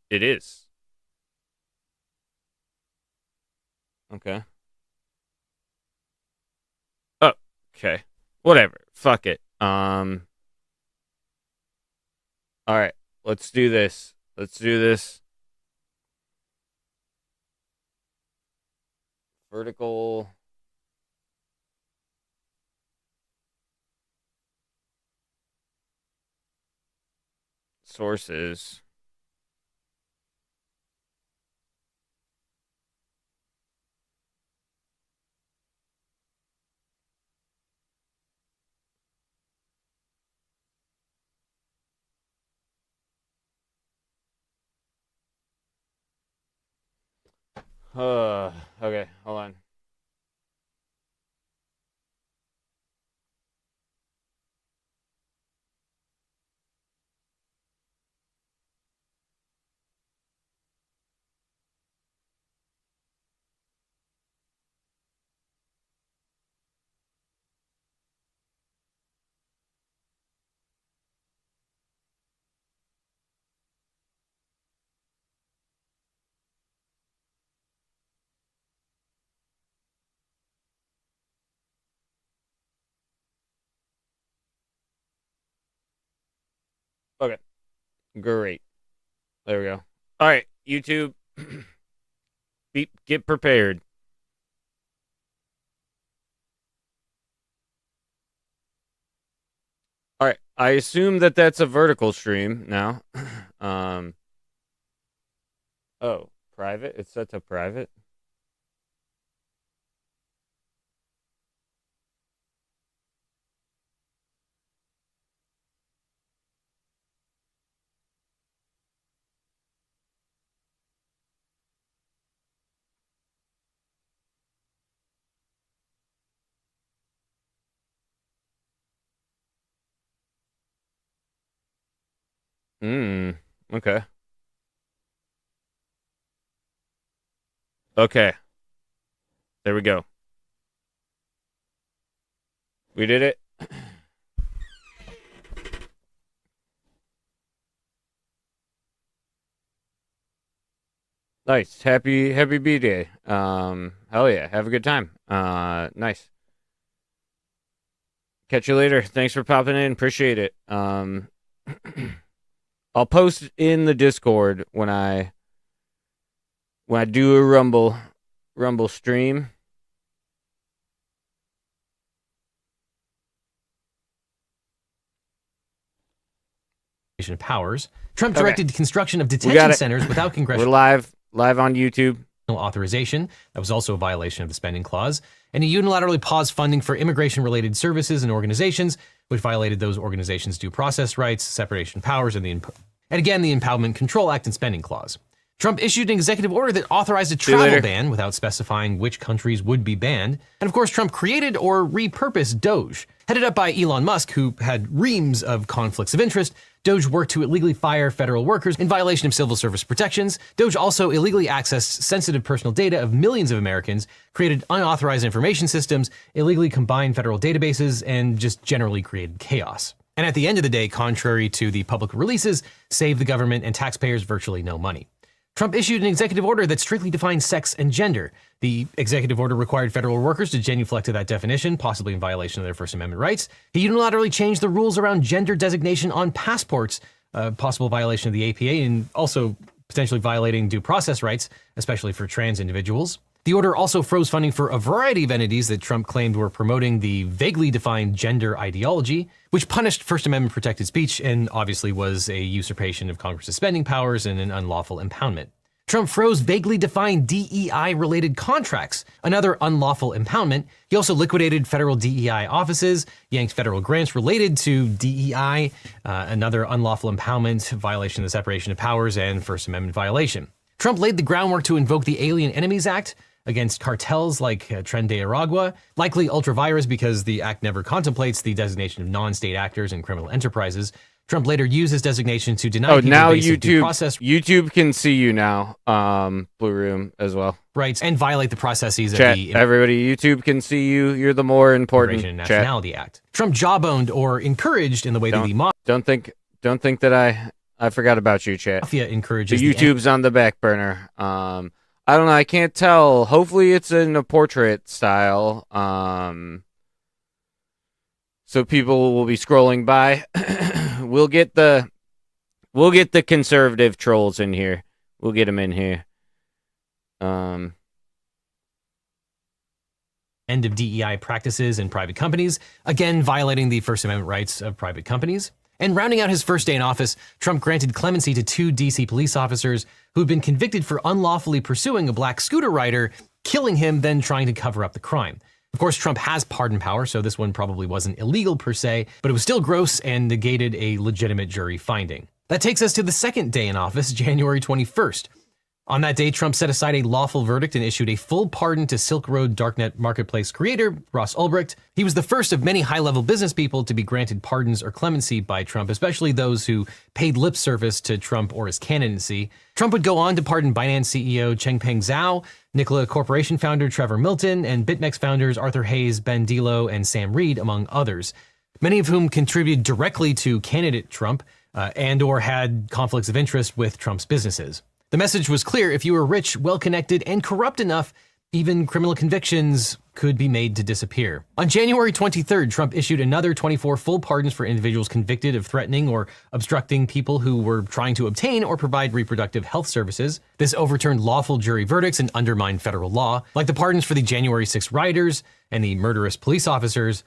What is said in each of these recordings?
It is. Okay. Oh, okay. Whatever. Fuck it. All right. Let's do this. Let's do this. Vertical sources. Okay, hold on. Okay, great. There we go. All right, YouTube, get prepared. All right, I assume that that's a vertical stream now. um. Oh, private. It's set to private. Hmm. Okay. Okay. There we go. We did it. Nice. Happy B Day. Hell yeah. Have a good time. Nice. Catch you later. Thanks for popping in. Appreciate it. I'll post in the Discord when I do a Rumble stream. Powers. Trump directed construction of detention centers without congressional. We're live on YouTube. Authorization. That was also a violation of the spending clause. And he unilaterally paused funding for immigration-related services and organizations, which violated those organizations' due process rights, separation of powers, and again, the Impoundment Control Act and spending clause. Trump issued an executive order that authorized a travel ban without specifying which countries would be banned. And of course, Trump created or repurposed Doge. Headed up by Elon Musk, who had reams of conflicts of interest, Doge worked to illegally fire federal workers in violation of civil service protections. Doge also illegally accessed sensitive personal data of millions of Americans, created unauthorized information systems, illegally combined federal databases, and just generally created chaos. And at the end of the day, contrary to the public releases, saved the government and taxpayers virtually no money. Trump issued an executive order that strictly defined sex and gender. The executive order required federal workers to genuflect to that definition, possibly in violation of their First Amendment rights. He unilaterally changed the rules around gender designation on passports, possible violation of the APA, and also potentially violating due process rights, especially for trans individuals. The order also froze funding for a variety of entities that Trump claimed were promoting the vaguely defined gender ideology, which punished First Amendment protected speech and obviously was a usurpation of Congress's spending powers and an unlawful impoundment. Trump froze vaguely defined DEI-related contracts, another unlawful impoundment. He also liquidated federal DEI offices, yanked federal grants related to DEI, another unlawful impoundment, violation of the separation of powers, and First Amendment violation. Trump laid the groundwork to invoke the Alien Enemies Act against cartels like Tren de Aragua, likely ultravirus because the act never contemplates the designation of non-state actors and criminal enterprises. Trump later used his designation to deny people now basic due process YouTube can see you now, Blue Room as well. Rights and violate the processes Chat, of the everybody, YouTube can see you. You're the more important. Immigration and Nationality Act. Trump jawboned or encouraged in the way that he don't think that I forgot about you, chat. Mafia encourages The YouTube's on the back burner. I don't know. I can't tell. Hopefully, it's in a portrait style. So people will be scrolling by. We'll get the conservative trolls in here. We'll get them in here. End of DEI practices in private companies, again violating the First Amendment rights of private companies. And rounding out his first day in office, Trump granted clemency to 2 DC police officers who had been convicted for unlawfully pursuing a black scooter rider, killing him, then trying to cover up the crime. Of course, Trump has pardon power, so this one probably wasn't illegal per se, but it was still gross and negated a legitimate jury finding. That takes us to the second day in office, January 21st. On that day, Trump set aside a lawful verdict and issued a full pardon to Silk Road Darknet Marketplace creator, Ross Ulbricht. He was the first of many high-level business people to be granted pardons or clemency by Trump, especially those who paid lip service to Trump or his candidacy. Trump would go on to pardon Binance CEO Changpeng Zhao, Nikola Corporation founder Trevor Milton, and BitMEX founders Arthur Hayes, Ben Delo, and Sam Reed, among others, many of whom contributed directly to candidate Trump and or had conflicts of interest with Trump's businesses. The message was clear: if you were rich, well-connected, and corrupt enough, even criminal convictions could be made to disappear. On January 23rd, Trump issued another 24 full pardons for individuals convicted of threatening or obstructing people who were trying to obtain or provide reproductive health services. This overturned lawful jury verdicts and undermined federal law, like the pardons for the January 6 rioters and the murderous police officers.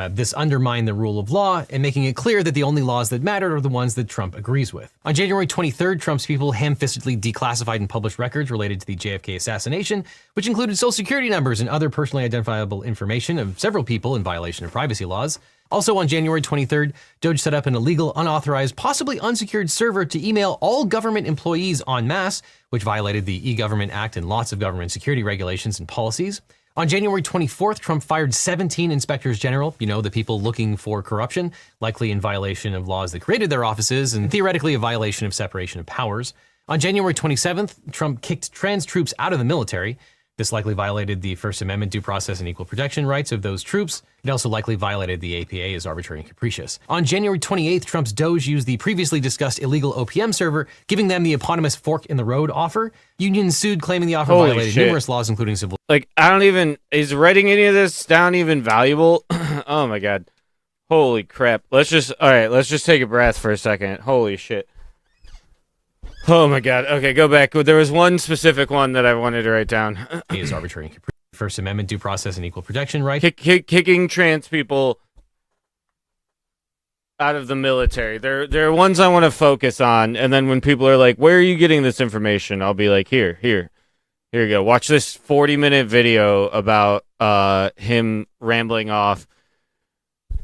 This undermined the rule of law and making it clear that the only laws that mattered are the ones that Trump agrees with. On January 23rd, Trump's people ham-fistedly declassified and published records related to the JFK assassination, which included social security numbers and other personally identifiable information of several people in violation of privacy laws. Also on January 23rd, Doge set up an illegal, unauthorized, possibly unsecured server to email all government employees en masse, which violated the E-Government Act and lots of government security regulations and policies. On January 24th, Trump fired 17 inspectors general, the people looking for corruption, likely in violation of laws that created their offices and theoretically a violation of separation of powers. On January 27th, Trump kicked trans troops out of the military. This likely violated the First Amendment due process and equal protection rights of those troops. It also likely violated the APA as arbitrary and capricious. On January 28th, Trump's Doge used the previously discussed illegal OPM server, giving them the eponymous fork in the road offer. Unions sued, claiming the offer violated numerous laws, including civil. Is writing any of this down even valuable? Oh my God. Holy crap. Let's just take a breath for a second. Holy shit. Oh my God. Okay, go back. There was one specific one that I wanted to write down. Is arbitrary and capricious. First Amendment due process and equal protection right. Kicking trans people out of the military. There are ones I want to focus on, and then when people are like, "Where are you getting this information?" I'll be like, Here you go. Watch this 40-minute video about him rambling off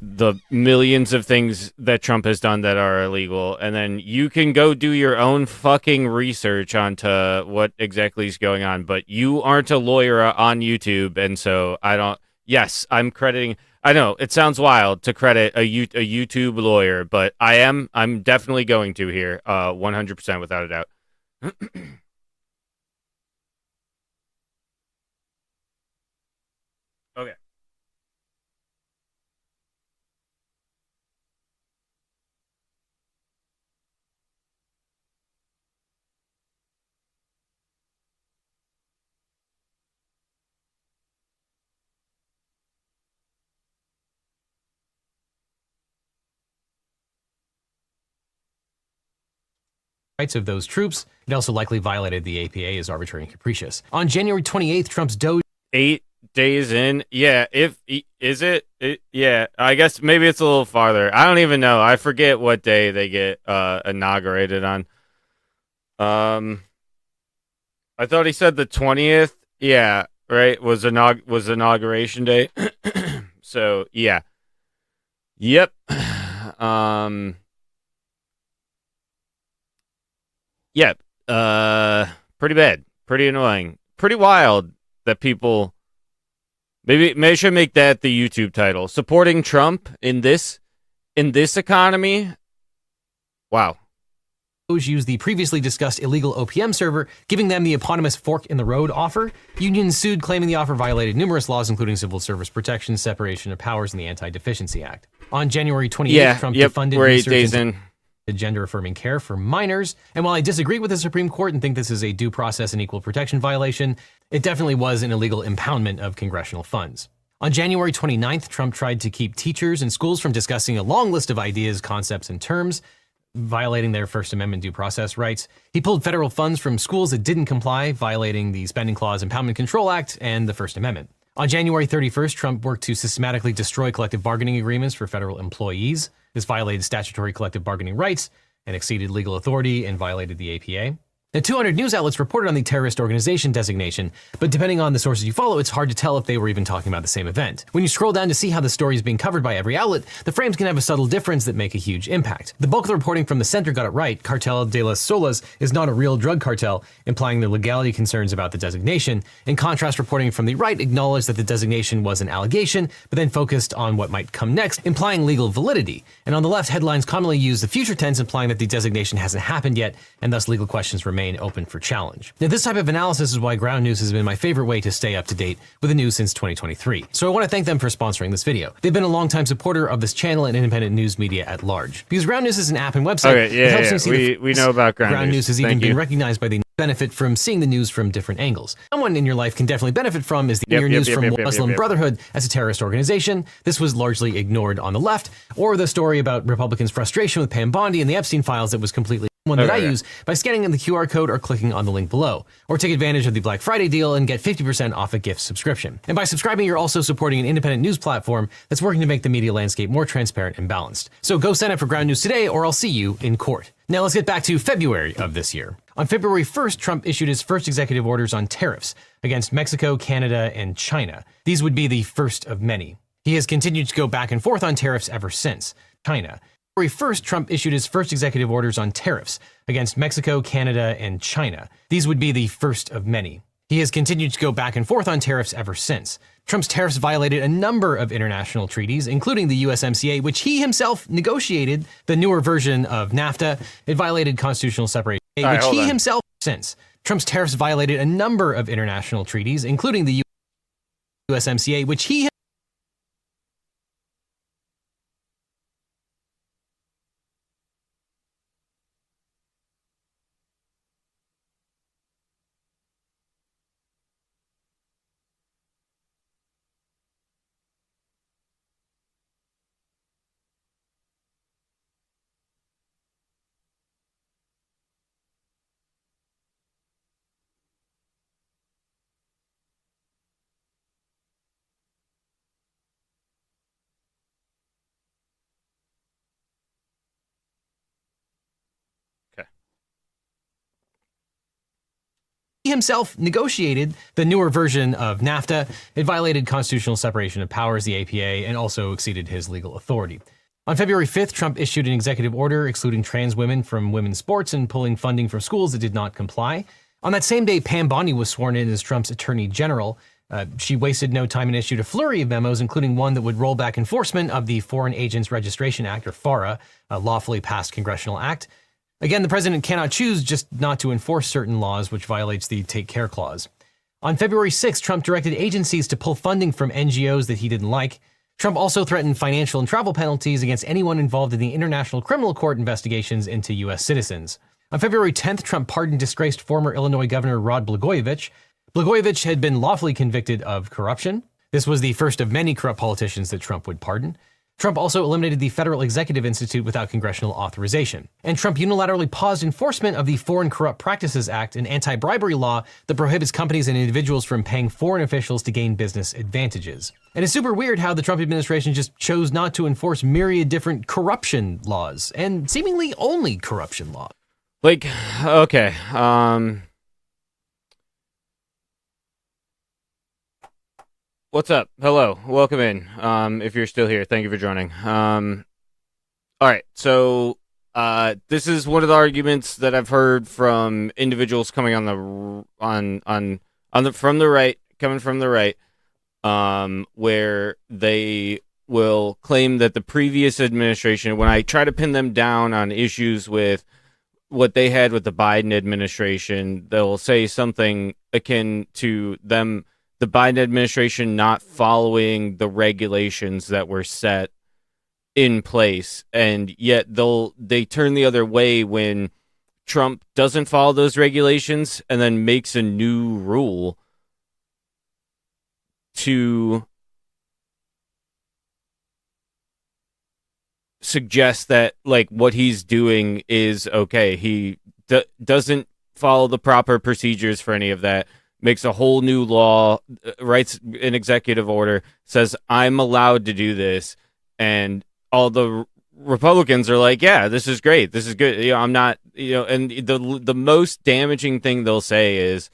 the millions of things that Trump has done that are illegal, and then you can go do your own fucking research onto what exactly is going on. But you aren't a lawyer on YouTube, and so I'm crediting. I know it sounds wild to credit a YouTube lawyer, but I'm definitely going to here, 100% without a doubt. Okay. Rights of those troops. It also likely violated the APA as arbitrary and capricious. On January 28th, Trump's Doge 8 days in. Yeah, yeah, I guess maybe it's a little farther. I don't even know. I forget what day they get inaugurated on. I thought he said the 20th. Yeah, right, was inauguration day. So, yeah. Yep. Yep. Pretty bad. Pretty annoying. Pretty wild that people maybe I should make that the YouTube title. Supporting Trump in this economy. Wow. Used the previously discussed illegal OPM server, giving them the eponymous fork in the road offer. Unions sued, claiming the offer violated numerous laws, including civil service protection, separation of powers, and the Anti-Deficiency Act. On January 28th, Trump defunded we're 8 research days into gender-affirming care for minors. And while I disagree with the Supreme Court and think this is a due process and equal protection violation, it definitely was an illegal impoundment of congressional funds. On January 29th, Trump tried to keep teachers and schools from discussing a long list of ideas, concepts, and terms, violating their First Amendment due process rights. He pulled federal funds from schools that didn't comply, violating the Spending Clause Impoundment Control Act and the First Amendment. On January 31st, Trump worked to systematically destroy collective bargaining agreements for federal employees. This violated statutory collective bargaining rights and exceeded legal authority and violated the APA. Now, 200 news outlets reported on the terrorist organization designation, but depending on the sources you follow, it's hard to tell if they were even talking about the same event. When you scroll down to see how the story is being covered by every outlet, the frames can have a subtle difference that make a huge impact. The bulk of the reporting from the center got it right. Cartel de las Solas is not a real drug cartel, implying the legality concerns about the designation. In contrast, reporting from the right acknowledged that the designation was an allegation, but then focused on what might come next, implying legal validity. And on the left, headlines commonly use the future tense, implying that the designation hasn't happened yet, and thus legal questions remain open for challenge. Now, this type of analysis is why Ground News has been my favorite way to stay up to date with the news since 2023. So I want to thank them for sponsoring this video. They've been a longtime supporter of this channel and independent news media at large. Because Ground News is an app and website, it helps me see we know about Ground News has even been recognized by the benefit from seeing the news from different angles. Someone in your life can definitely benefit from is the news from Muslim Brotherhood as a terrorist organization. This was largely ignored on the left, or the story about Republicans' frustration with Pam Bondi and the Epstein files that was completely one that I use by scanning the QR code or clicking on the link below, or take advantage of the Black Friday deal and get 50% off a gift subscription. And by subscribing, you're also supporting an independent news platform that's working to make the media landscape more transparent and balanced. So go sign up for Ground News today, or I'll see you in court. Now let's get back to February of this year. On February 1st, Trump issued his first executive orders on tariffs against Mexico, Canada, and China. These would be the first of many. He has continued to go back and forth on tariffs ever since. China. February 1st, Trump issued his first executive orders on tariffs against Mexico, Canada, and China. These would be the first of many. He has continued to go back and forth on tariffs ever since. Trump's tariffs violated a number of international treaties, including the USMCA, which he himself negotiated, the newer version of NAFTA. It violated constitutional separation, which he himself since. Trump's tariffs violated a number of international treaties, including the USMCA, which he himself negotiated the newer version of NAFTA. It violated constitutional separation of powers, the APA, and also exceeded his legal authority. On February 5th, Trump issued an executive order excluding trans women from women's sports and pulling funding from schools that did not comply. On that same day, Pam Bondi was sworn in as Trump's attorney general. She wasted no time and issued a flurry of memos, including one that would roll back enforcement of the Foreign Agents Registration Act, or FARA, a lawfully passed congressional act. Again, the president cannot choose just not to enforce certain laws, which violates the Take Care Clause. On February 6th, Trump directed agencies to pull funding from NGOs that he didn't like. Trump also threatened financial and travel penalties against anyone involved in the International Criminal Court investigations into U.S. citizens. On February 10th, Trump pardoned disgraced former Illinois Governor Rod Blagojevich. Blagojevich had been lawfully convicted of corruption. This was the first of many corrupt politicians that Trump would pardon. Trump also eliminated the Federal Executive Institute without congressional authorization. And Trump unilaterally paused enforcement of the Foreign Corrupt Practices Act, an anti-bribery law that prohibits companies and individuals from paying foreign officials to gain business advantages. And it's super weird how the Trump administration just chose not to enforce myriad different corruption laws, and seemingly only corruption laws. Like, okay, what's up? Hello, welcome in. If you're still here, thank you for joining. All right, so this is one of the arguments that I've heard from individuals coming on the from the right, coming from the right, where they will claim that the previous administration, when I try to pin them down on issues with what they had with the Biden administration, they'll say something akin to them, the Biden administration not following the regulations that were set in place, and yet they turn the other way when Trump doesn't follow those regulations and then makes a new rule to suggest that like what he's doing is okay. He doesn't follow the proper procedures for any of that. Makes a whole new law, writes an executive order, says I'm allowed to do this, and all the Republicans are like, yeah, this is great, this is good. I'm not, and the most damaging thing they'll say is,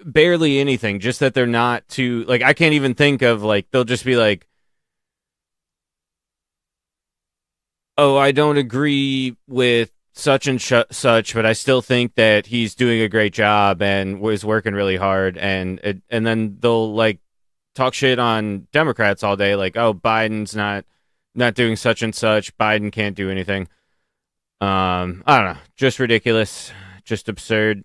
barely anything, just that they're not too, like, I can't even think of, like, they'll just be like, oh, I don't agree with such and such, but I still think that he's doing a great job and was working really hard, and then they'll like talk shit on Democrats all day, like, oh, Biden's not doing such and such, Biden can't do anything. I don't know, just ridiculous, just absurd.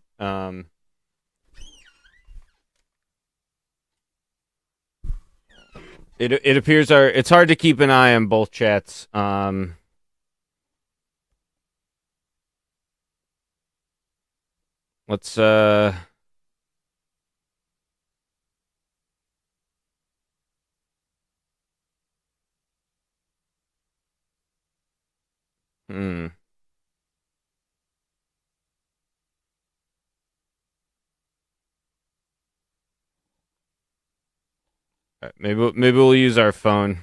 It appears it's hard to keep an eye on both chats. Let's maybe we'll use our phone.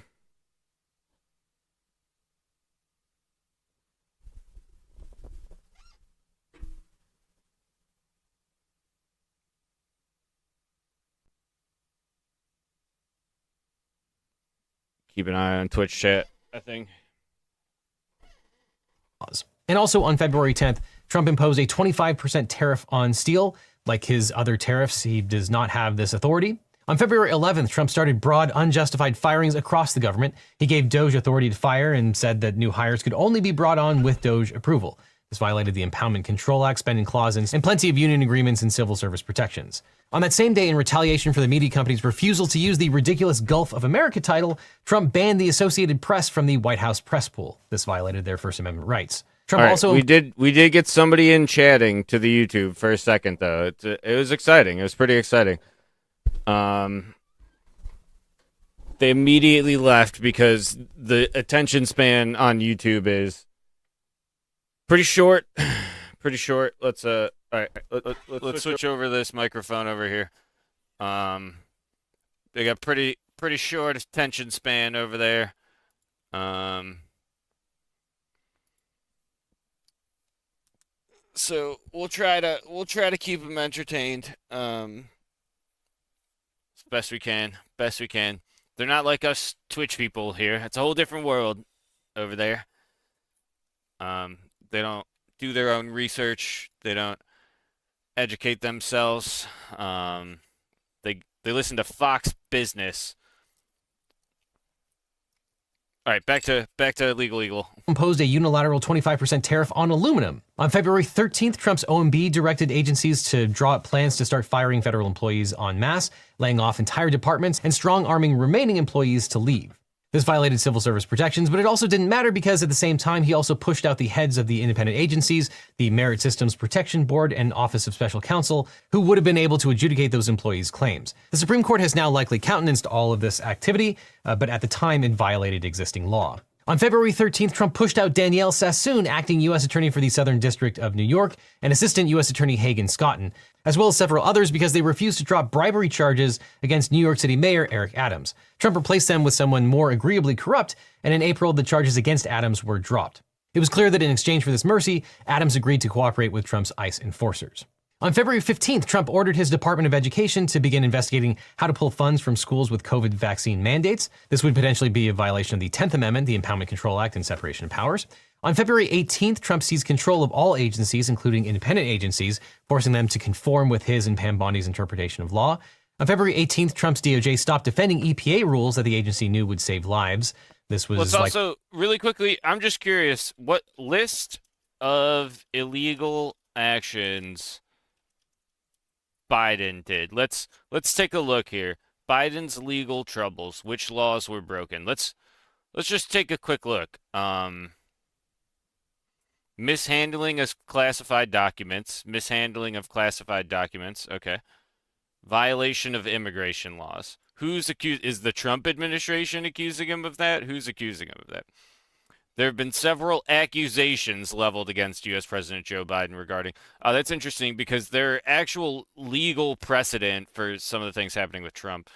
Keep an eye on Twitch chat, I think. And also on February 10th, Trump imposed a 25% tariff on steel. Like his other tariffs, he does not have this authority. On February 11th, Trump started broad, unjustified firings across the government. He gave DOJ authority to fire and said that new hires could only be brought on with DOJ approval. This violated the Impoundment Control Act, spending clauses, and plenty of union agreements and civil service protections. On that same day, in retaliation for the media company's refusal to use the ridiculous Gulf of America title, Trump banned the Associated Press from the White House press pool. This violated their First Amendment rights. Trump also... We did get somebody in chatting to the YouTube for a second, though. It was exciting. It was pretty exciting. They immediately left because the attention span on YouTube is pretty short. Pretty short. Let's all right. Let's switch over this microphone over here. They got pretty short attention span over there. So we'll try to keep them entertained. As best we can. They're not like us Twitch people here. It's a whole different world over there. They don't do their own research. They don't educate themselves. They listen to Fox Business. All right, back to Legal Eagle. Imposed a unilateral 25% tariff on aluminum. On February 13th, Trump's OMB directed agencies to draw up plans to start firing federal employees en masse, laying off entire departments, and strong-arming remaining employees to leave. This violated civil service protections, but it also didn't matter because at the same time, he also pushed out the heads of the independent agencies, the Merit Systems Protection Board and Office of Special Counsel, who would have been able to adjudicate those employees' claims. The Supreme Court has now likely countenanced all of this activity, but at the time it violated existing law. On February 13th, Trump pushed out Danielle Sassoon, acting U.S. Attorney for the Southern District of New York, and Assistant U.S. Attorney Hagen Scotton, as well as several others because they refused to drop bribery charges against New York City Mayor Eric Adams. Trump replaced them with someone more agreeably corrupt, and in April, the charges against Adams were dropped. It was clear that in exchange for this mercy, Adams agreed to cooperate with Trump's ICE enforcers. On February 15th, Trump ordered his Department of Education to begin investigating how to pull funds from schools with COVID vaccine mandates. This would potentially be a violation of the 10th Amendment, the Impoundment Control Act, and separation of powers. On February 18th, Trump seized control of all agencies, including independent agencies, forcing them to conform with his and Pam Bondi's interpretation of law. On February 18th, Trump's DOJ stopped defending EPA rules that the agency knew would save lives. This Let's was like also really quickly. I'm just curious, what list of illegal actions Biden did? Let's take a look here. Biden's legal troubles. Which laws were broken? Let's just take a quick look. Mishandling of classified documents. Mishandling of classified documents. Okay. Violation of immigration laws. Who's accused? Is the Trump administration accusing him of that? Who's accusing him of that? There have been several accusations leveled against U.S. President Joe Biden regarding. That's interesting because there are actual legal precedent for some of the things happening with Trump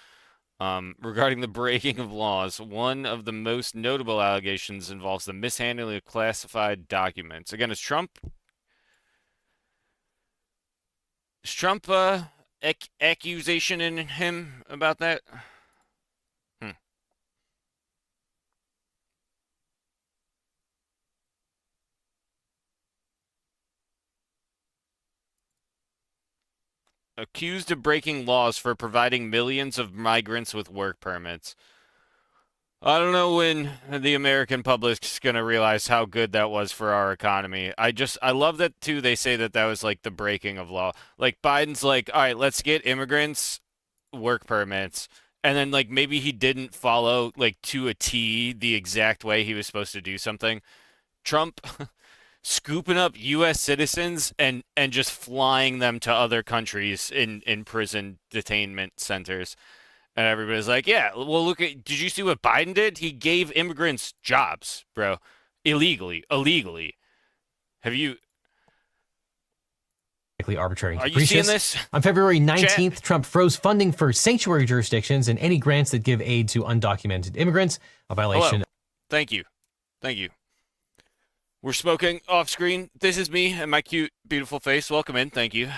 regarding the breaking of laws. One of the most notable allegations involves the mishandling of classified documents. Again, is Trump accusation in him about that? Hmm. Accused of breaking laws for providing millions of migrants with work permits. I don't know when the American public's gonna realize how good that was for our economy. I love that too. They say that that was like the breaking of law. Like Biden's like, all right, let's get immigrants work permits. And then like maybe he didn't follow like to a T the exact way he was supposed to do something. Trump scooping up U.S. citizens and just flying them to other countries in prison detainment centers. And everybody's like, yeah, well, look at, did you see what Biden did? He gave immigrants jobs, bro, illegally. Have you, arbitrary and are you seeing capricious. this? On February Chat. 19th, Trump froze funding for sanctuary jurisdictions and any grants that give aid to undocumented immigrants, a violation. Hello. Thank you. Thank you. We're smoking off screen. This is me and my cute, beautiful face. Welcome in. Thank you.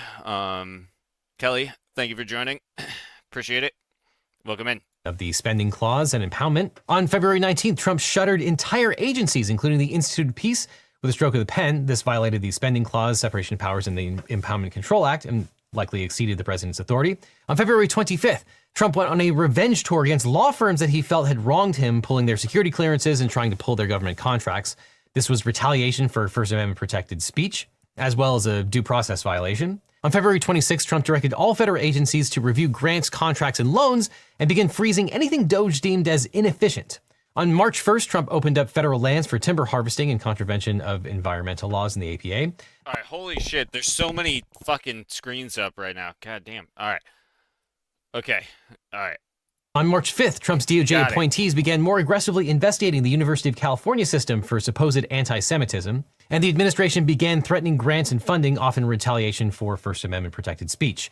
Kelly, thank you for joining. Appreciate it. Welcome in. Of the spending clause and impoundment. On February 19th, Trump shuttered entire agencies, including the Institute of Peace, with a stroke of the pen. This violated the spending clause, separation of powers, and the Impoundment Control Act, and likely exceeded the president's authority. On February 25th, Trump went on a revenge tour against law firms that he felt had wronged him, pulling their security clearances and trying to pull their government contracts. This was retaliation for First Amendment protected speech, as well as a due process violation. On February 26, Trump directed all federal agencies to review grants, contracts, and loans and begin freezing anything Doge deemed as inefficient. On March 1st, Trump opened up federal lands for timber harvesting in contravention of environmental laws in the APA. All right, holy shit. There's so many fucking screens up right now. God damn. All right. Okay. All right. On March 5th, Trump's DOJ appointees began more aggressively investigating the University of California system for supposed anti-Semitism, and the administration began threatening grants and funding, often in retaliation for First Amendment protected speech.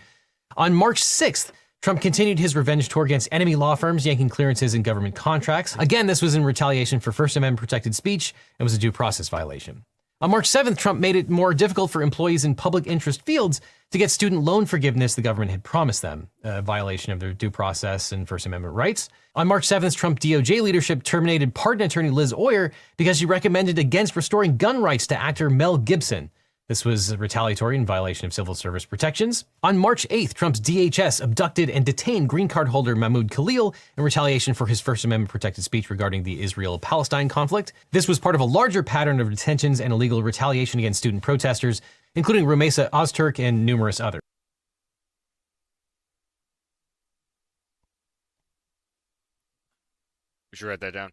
On March 6th, Trump continued his revenge tour against enemy law firms, yanking clearances and government contracts. Again, this was in retaliation for First Amendment protected speech and was a due process violation. On March 7th, Trump made it more difficult for employees in public interest fields to get student loan forgiveness the government had promised them, a violation of their due process and First Amendment rights. On March 7th, Trump DOJ leadership terminated pardon attorney Liz Oyer because she recommended against restoring gun rights to actor Mel Gibson. This was retaliatory in violation of civil service protections. On March 8th, Trump's DHS abducted and detained green card holder Mahmoud Khalil in retaliation for his First Amendment protected speech regarding the Israel-Palestine conflict. This was part of a larger pattern of detentions and illegal retaliation against student protesters, including Rumeysa Ozturk and numerous others. We should write that down.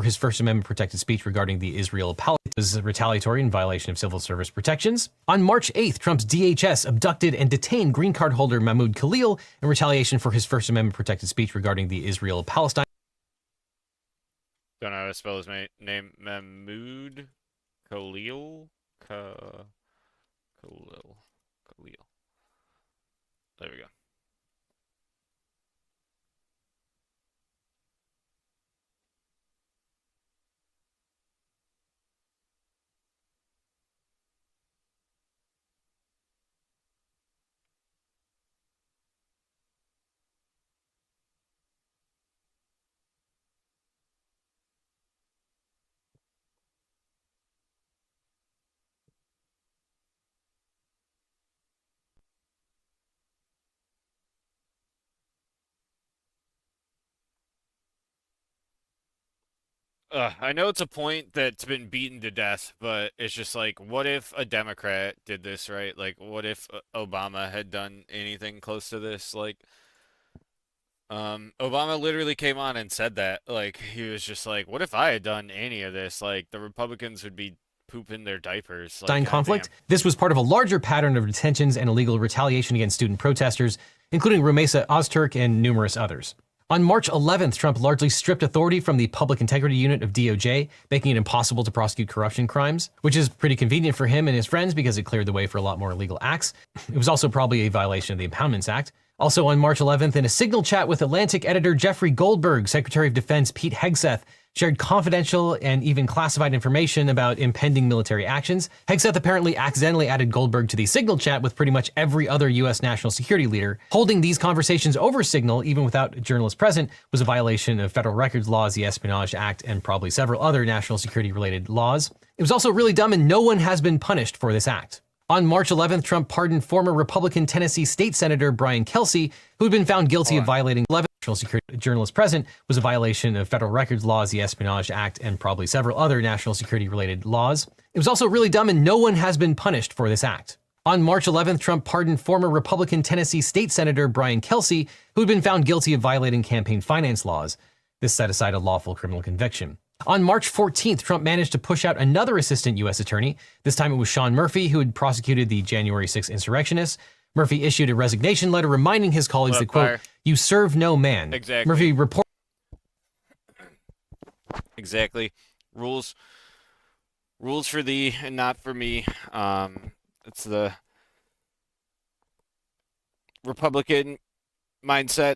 His First Amendment protected speech regarding the Israel-Palestine was retaliatory in violation of civil service protections. On March 8th, Trump's DHS abducted and detained green card holder Mahmoud Khalil in retaliation for his First Amendment protected speech regarding the Israel-Palestine. Don't know how to spell his name. Mahmoud Khalil. Khalil. There we go. I know it's a point that's been beaten to death, but it's just like, what if a Democrat did this, right? Like, what if Obama had done anything close to this? Like, Obama literally came on and said that. Like, he was just like, what if I had done any of this? Like, the Republicans would be pooping their diapers. Like, Conflict. goddamn. This was part of a larger pattern of detentions and illegal retaliation against student protesters, including Rumeysa Ozturk and numerous others. On March 11th, Trump largely stripped authority from the Public Integrity Unit of DOJ, making it impossible to prosecute corruption crimes, which is pretty convenient for him and his friends because it cleared the way for a lot more illegal acts. It was also probably a violation of the Impoundments Act. Also on March 11th, in a Signal chat with Atlantic editor Jeffrey Goldberg, Secretary of Defense Pete Hegseth shared confidential and even classified information about impending military actions. Hegseth apparently accidentally added Goldberg to the Signal chat with pretty much every other U.S. national security leader. Holding these conversations over Signal, even without journalists present, was a violation of federal records laws, the Espionage Act, and probably several other national security-related laws. It was also really dumb, and no one has been punished for this act. On March 11th, Trump pardoned former Republican Tennessee State Senator Brian Kelsey, who had been found guilty of violating 11 national security journalists present was a violation of federal records laws, the Espionage Act, and probably several other national security-related laws. It was also really dumb, and no one has been punished for this act. On March 11th, Trump pardoned former Republican Tennessee State Senator Brian Kelsey, who had been found guilty of violating campaign finance laws. This set aside a lawful criminal conviction. On March 14th, Trump managed to push out another assistant U.S. attorney. This time it was Sean Murphy, who had prosecuted the January 6th insurrectionists. Murphy issued a resignation letter reminding his colleagues that, quote, "You serve no man." Exactly. Murphy reported. Exactly. Rules for thee and not for me. It's the Republican mindset.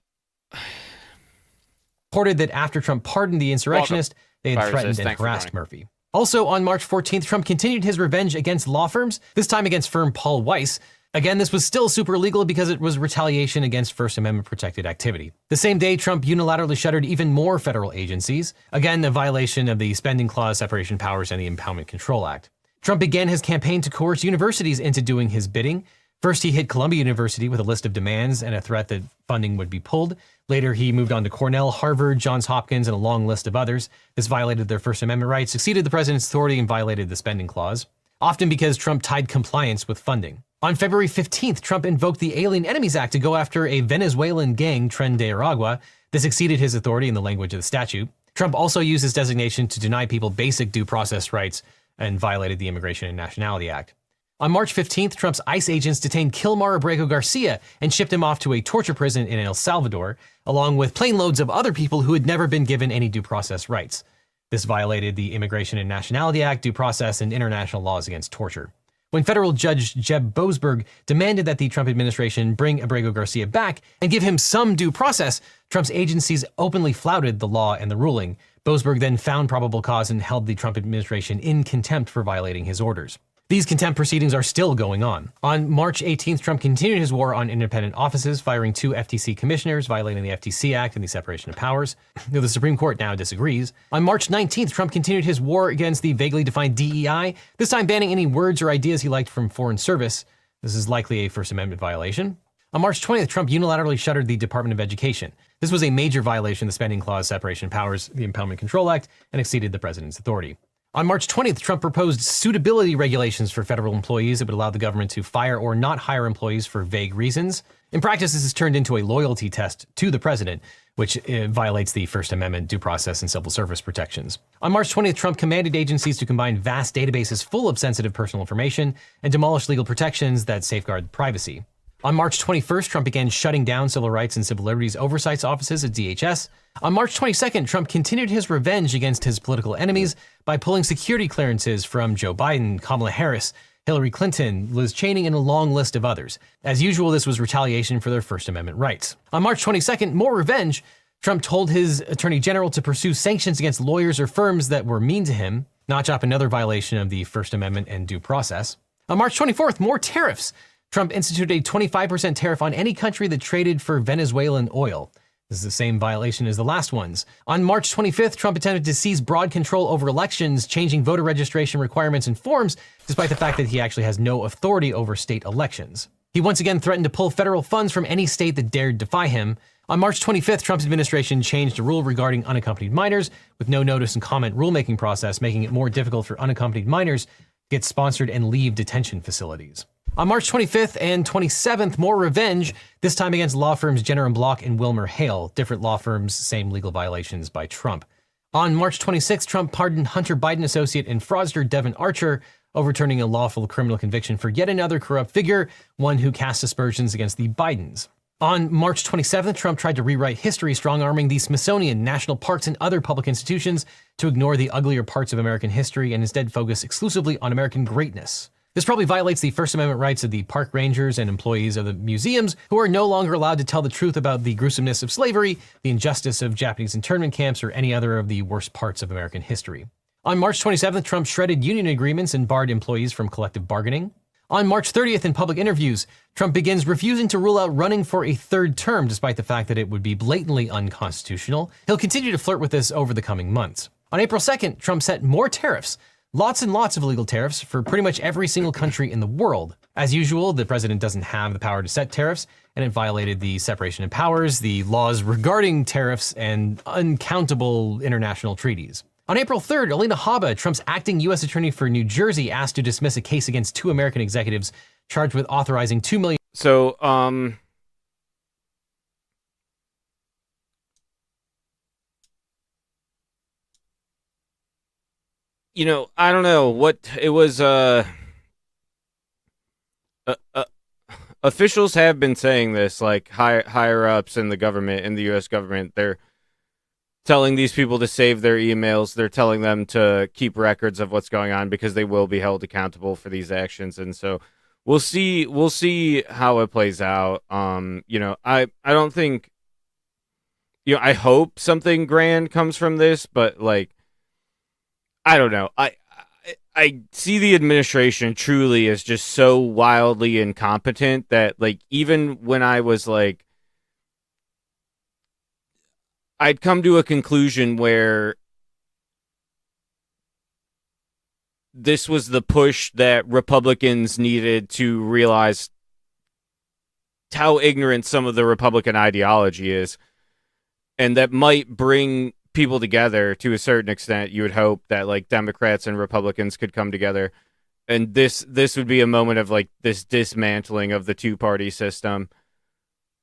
Reported that after Trump pardoned the insurrectionist, they had threatened and harassed Murphy. Also on March 14th, Trump continued his revenge against law firms, this time against firm Paul Weiss. Again, this was still super illegal because it was retaliation against First Amendment protected activity. The same day, Trump unilaterally shuttered even more federal agencies, again, a violation of the Spending Clause, Separation of Powers, and the Impoundment Control Act. Trump began his campaign to coerce universities into doing his bidding. First, he hit Columbia University with a list of demands and a threat that funding would be pulled. Later, he moved on to Cornell, Harvard, Johns Hopkins, and a long list of others. This violated their First Amendment rights, exceeded the president's authority, and violated the spending clause, often because Trump tied compliance with funding. On February 15th, Trump invoked the Alien Enemies Act to go after a Venezuelan gang, Tren de Aragua. This exceeded his authority in the language of the statute. Trump also used his designation to deny people basic due process rights and violated the Immigration and Nationality Act. On March 15th, Trump's ICE agents detained Kilmar Abrego Garcia and shipped him off to a torture prison in El Salvador, along with plane loads of other people who had never been given any due process rights. This violated the Immigration and Nationality Act, due process, and international laws against torture. When federal judge Jeb Boasberg demanded that the Trump administration bring Abrego Garcia back and give him some due process, Trump's agencies openly flouted the law and the ruling. Boasberg then found probable cause and held the Trump administration in contempt for violating his orders. These contempt proceedings are still going on. On March 18th, Trump continued his war on independent offices, firing 2 FTC commissioners, violating the FTC Act and the separation of powers. The Supreme Court now disagrees. On March 19th, Trump continued his war against the vaguely defined DEI, this time banning any words or ideas he liked from foreign service. This is likely a First Amendment violation. On March 20th, Trump unilaterally shuttered the Department of Education. This was a major violation of the Spending Clause, Separation of Powers, the Impoundment Control Act, and exceeded the president's authority. On March 20th, Trump proposed suitability regulations for federal employees that would allow the government to fire or not hire employees for vague reasons. In practice, this has turned into a loyalty test to the president, which violates the First Amendment due process and civil service protections. On March 20th, Trump commanded agencies to combine vast databases full of sensitive personal information and demolish legal protections that safeguard privacy. On March 21st, Trump began shutting down civil rights and civil liberties oversight offices at DHS. On March 22nd, Trump continued his revenge against his political enemies by pulling security clearances from Joe Biden, Kamala Harris, Hillary Clinton, Liz Cheney, and a long list of others. As usual, this was retaliation for their First Amendment rights. On March 22nd, more revenge. Trump told his attorney general to pursue sanctions against lawyers or firms that were mean to him, notch up another violation of the First Amendment and due process. On March 24th, more tariffs. Trump instituted a 25% tariff on any country that traded for Venezuelan oil. This is the same violation as the last ones. On March 25th, Trump attempted to seize broad control over elections, changing voter registration requirements and forms, despite the fact that he actually has no authority over state elections. He once again threatened to pull federal funds from any state that dared defy him. On March 25th, Trump's administration changed a rule regarding unaccompanied minors with no notice and comment rulemaking process, making it more difficult for unaccompanied minors to get sponsored and leave detention facilities. On March 25th and 27th, more revenge, this time against law firms Jenner & Block and Wilmer Hale, different law firms, same legal violations by Trump. On March 26th, Trump pardoned Hunter Biden associate and fraudster Devon Archer, overturning a lawful criminal conviction for yet another corrupt figure, one who cast aspersions against the Bidens. On March 27th, Trump tried to rewrite history, strong-arming the Smithsonian, national parks, and other public institutions to ignore the uglier parts of American history and instead focus exclusively on American greatness. This probably violates the First Amendment rights of the park rangers and employees of the museums, who are no longer allowed to tell the truth about the gruesomeness of slavery, the injustice of Japanese internment camps, or any other of the worst parts of American history. On March 27th, Trump shredded union agreements and barred employees from collective bargaining. On March 30th, in public interviews, Trump begins refusing to rule out running for a third term, despite the fact that it would be blatantly unconstitutional. He'll continue to flirt with this over the coming months. On April 2nd, Trump set more tariffs. Lots and lots of illegal tariffs for pretty much every single country in the world. As usual, the president doesn't have the power to set tariffs, and it violated the separation of powers, the laws regarding tariffs, and uncountable international treaties. On April 3rd, Alina Habba, Trump's acting U.S. attorney for New Jersey, asked to dismiss a case against 2 American executives charged with authorizing $2 million. So, I don't know what it was. Officials have been saying this, like higher ups in the government, in the U.S. government. They're telling these people to save their emails. They're telling them to keep records of what's going on because they will be held accountable for these actions. And so we'll see how it plays out. I don't think, I hope something grand comes from this, but like, I don't know. I see the administration truly as just so wildly incompetent that, like, even when I was like, I'd come to a conclusion where this was the push that Republicans needed to realize how ignorant some of the Republican ideology is, and that might bring people together to a certain extent. You would hope that like Democrats and Republicans could come together, and this would be a moment of like this dismantling of the two-party system.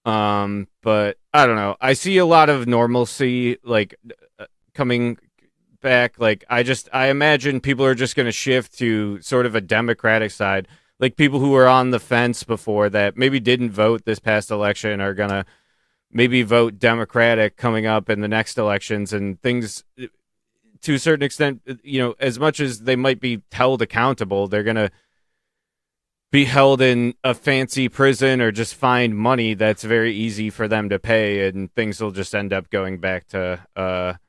But I don't know. I see a lot of normalcy like coming back. Like I imagine people are just going to shift to sort of a Democratic side. Like people who were on the fence before that maybe didn't vote this past election are going to maybe vote Democratic coming up in the next elections, and things to a certain extent, as much as they might be held accountable, they're going to be held in a fancy prison or just find money that's very easy for them to pay, and things will just end up going back to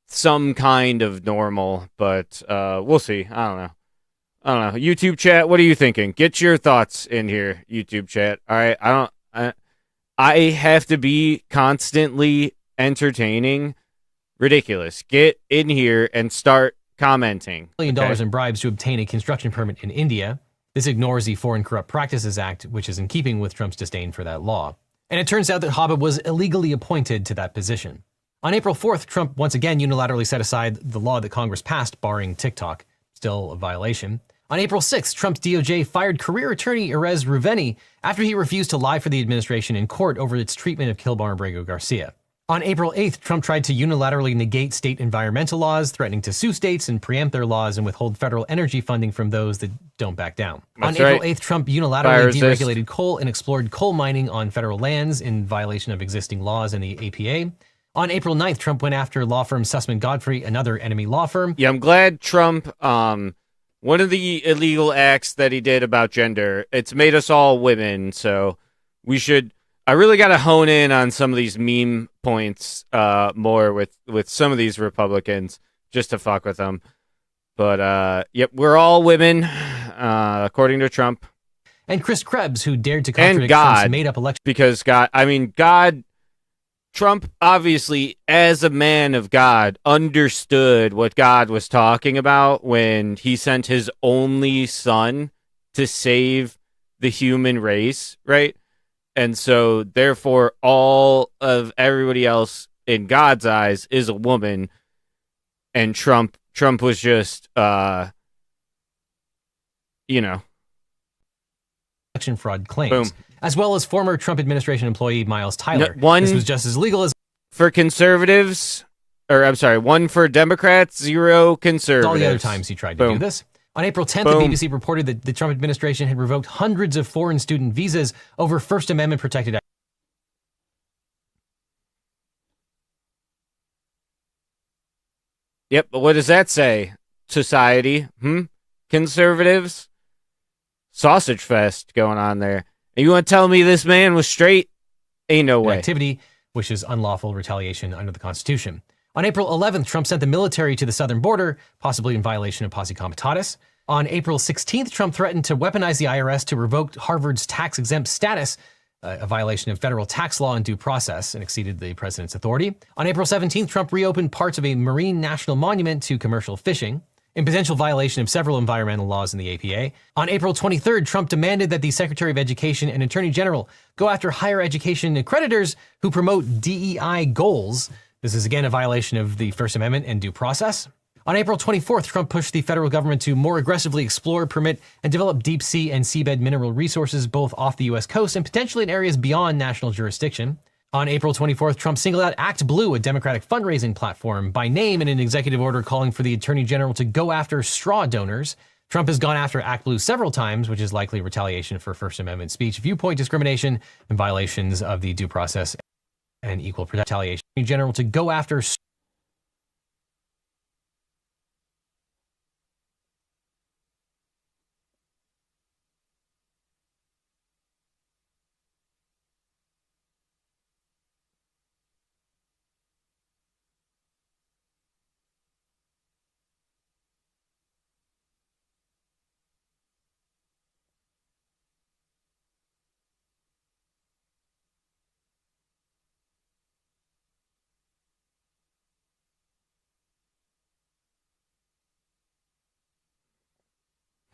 some kind of normal. But we'll see. I don't know. YouTube chat, what are you thinking? Get your thoughts in here, YouTube chat. All right, I have to be constantly entertaining. Ridiculous. Get in here and start commenting. $1 million in bribes to obtain a construction permit in India. This ignores the Foreign Corrupt Practices Act, which is in keeping with Trump's disdain for that law. And it turns out that Habba was illegally appointed to that position. On April 4th, Trump once again unilaterally set aside the law that Congress passed barring TikTok, still a violation. On April 6th, Trump's DOJ fired career attorney Erez Ruveni after he refused to lie for the administration in court over its treatment of Kilbar Abrego Garcia. On April 8th, Trump tried to unilaterally negate state environmental laws, threatening to sue states and preempt their laws and withhold federal energy funding from those that don't back down. That's on right. April 8th, Trump unilaterally deregulated coal and explored coal mining on federal lands in violation of existing laws and the APA. On April 9th, Trump went after law firm Sussman Godfrey, another enemy law firm. Yeah, I'm glad Trump, one of the illegal acts that he did about gender, it's made us all women, so I really got to hone in on some of these meme points more with some of these Republicans just to fuck with them. But, yep, we're all women, according to Trump. And Chris Krebs, who dared to contradict Trump's made-up election. Because Trump, obviously, as a man of God, understood what God was talking about when he sent his only son to save the human race, right? And so therefore all of everybody else in God's eyes is a woman, and Trump was just election fraud claims, boom. as well as former Trump administration employee Miles Tyler. One This was just as legal as for conservatives, or I'm sorry, one for Democrats, zero conservatives. all the other times he tried to do this. On April 10th, the BBC reported that the Trump administration had revoked hundreds of foreign student visas over First Amendment protected. Yep, but what does that say? Society, conservatives, sausage fest going on there. And you want to tell me this man was straight? Ain't no way. Activity, which is unlawful retaliation under the Constitution. On April 11th, Trump sent the military to the southern border, possibly in violation of Posse Comitatus. On April 16th, Trump threatened to weaponize the IRS to revoke Harvard's tax-exempt status, a violation of federal tax law and due process, and exceeded the president's authority. On April 17th, Trump reopened parts of a marine national monument to commercial fishing, in potential violation of several environmental laws in the APA. On April 23rd, Trump demanded that the Secretary of Education and Attorney General go after higher education accreditors who promote DEI goals. This is again a violation of the First Amendment and due process. On April 24th, Trump pushed the federal government to more aggressively explore, permit, and develop deep sea and seabed mineral resources both off the U.S. coast and potentially in areas beyond national jurisdiction. On April 24th, Trump singled out ActBlue, a Democratic fundraising platform, by name in an executive order calling for the Attorney General to go after straw donors. Trump has gone after ActBlue several times, which is likely retaliation for First Amendment speech, viewpoint discrimination, and violations of the due process and equal protection. Retaliation. Attorney General to go after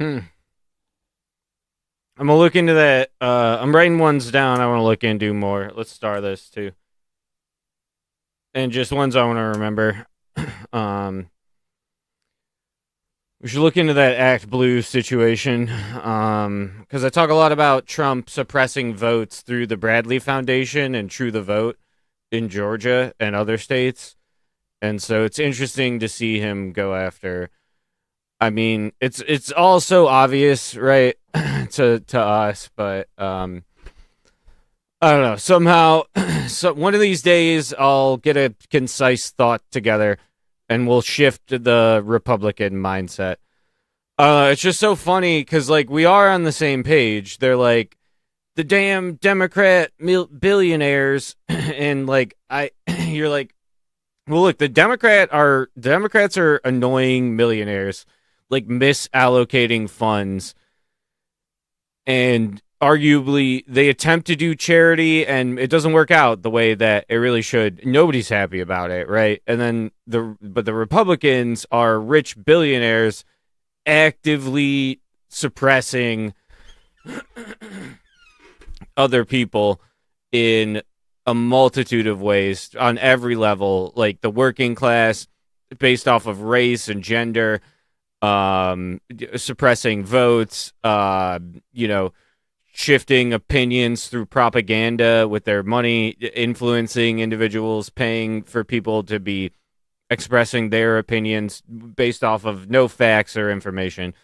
I'm gonna look into that. I'm writing ones down. I want to look into more. Let's star this too, and just ones I want to remember. We should look into that ActBlue situation, because I talk a lot about Trump suppressing votes through the Bradley Foundation and True the Vote in Georgia and other states, and so it's interesting to see him go after. I mean, it's all so obvious, right, to us, but I don't know. Somehow, one of these days, I'll get a concise thought together, and we'll shift to the Republican mindset. It's just so funny because, like, we are on the same page. They're like the damn Democrat billionaires, and like you're like, well, look, the Democrats are annoying millionaires, like misallocating funds, and arguably they attempt to do charity and it doesn't work out the way that it really should. Nobody's happy about it, right? And then the Republicans are rich billionaires actively suppressing other people in a multitude of ways on every level, like the working class based off of race and gender, suppressing votes, shifting opinions through propaganda with their money, influencing individuals, paying for people to be expressing their opinions based off of no facts or information.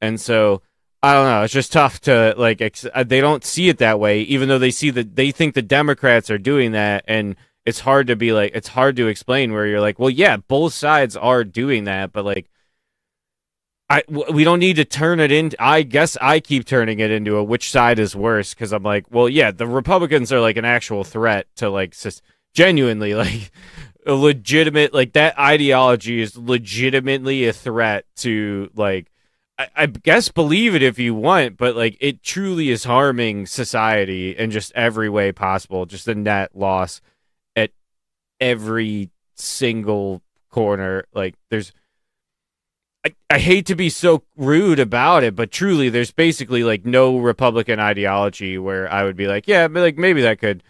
And so I don't know, it's just tough to like they don't see it that way, even though they think the Democrats are doing that, and it's hard to be like, it's hard to explain where you're like, well, yeah, both sides are doing that, but like we don't need to turn it into, I guess I keep turning it into a which side is worse, because I'm like, well, yeah, the Republicans are like an actual threat to like genuinely like a legitimate, like that ideology is legitimately a threat to like, I guess believe it if you want, but like it truly is harming society in just every way possible, just a net loss at every single corner. Like there's I hate to be so rude about it, but truly, there's basically like no Republican ideology where I would be like, yeah, but like maybe that could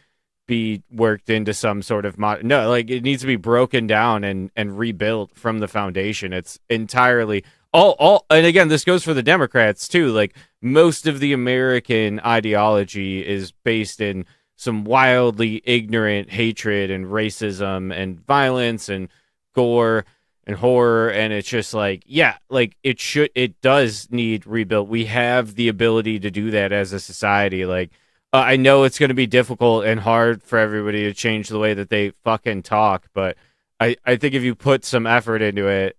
be worked into some sort of no, like it needs to be broken down and rebuilt from the foundation. It's entirely all and again, this goes for the Democrats too. Like most of the American ideology is based in some wildly ignorant hatred and racism and violence and gore and horror, and it's just like, yeah, like it does need rebuilt. We have the ability to do that as a society. Like I know it's going to be difficult and hard for everybody to change the way that they fucking talk, but I think if you put some effort into it,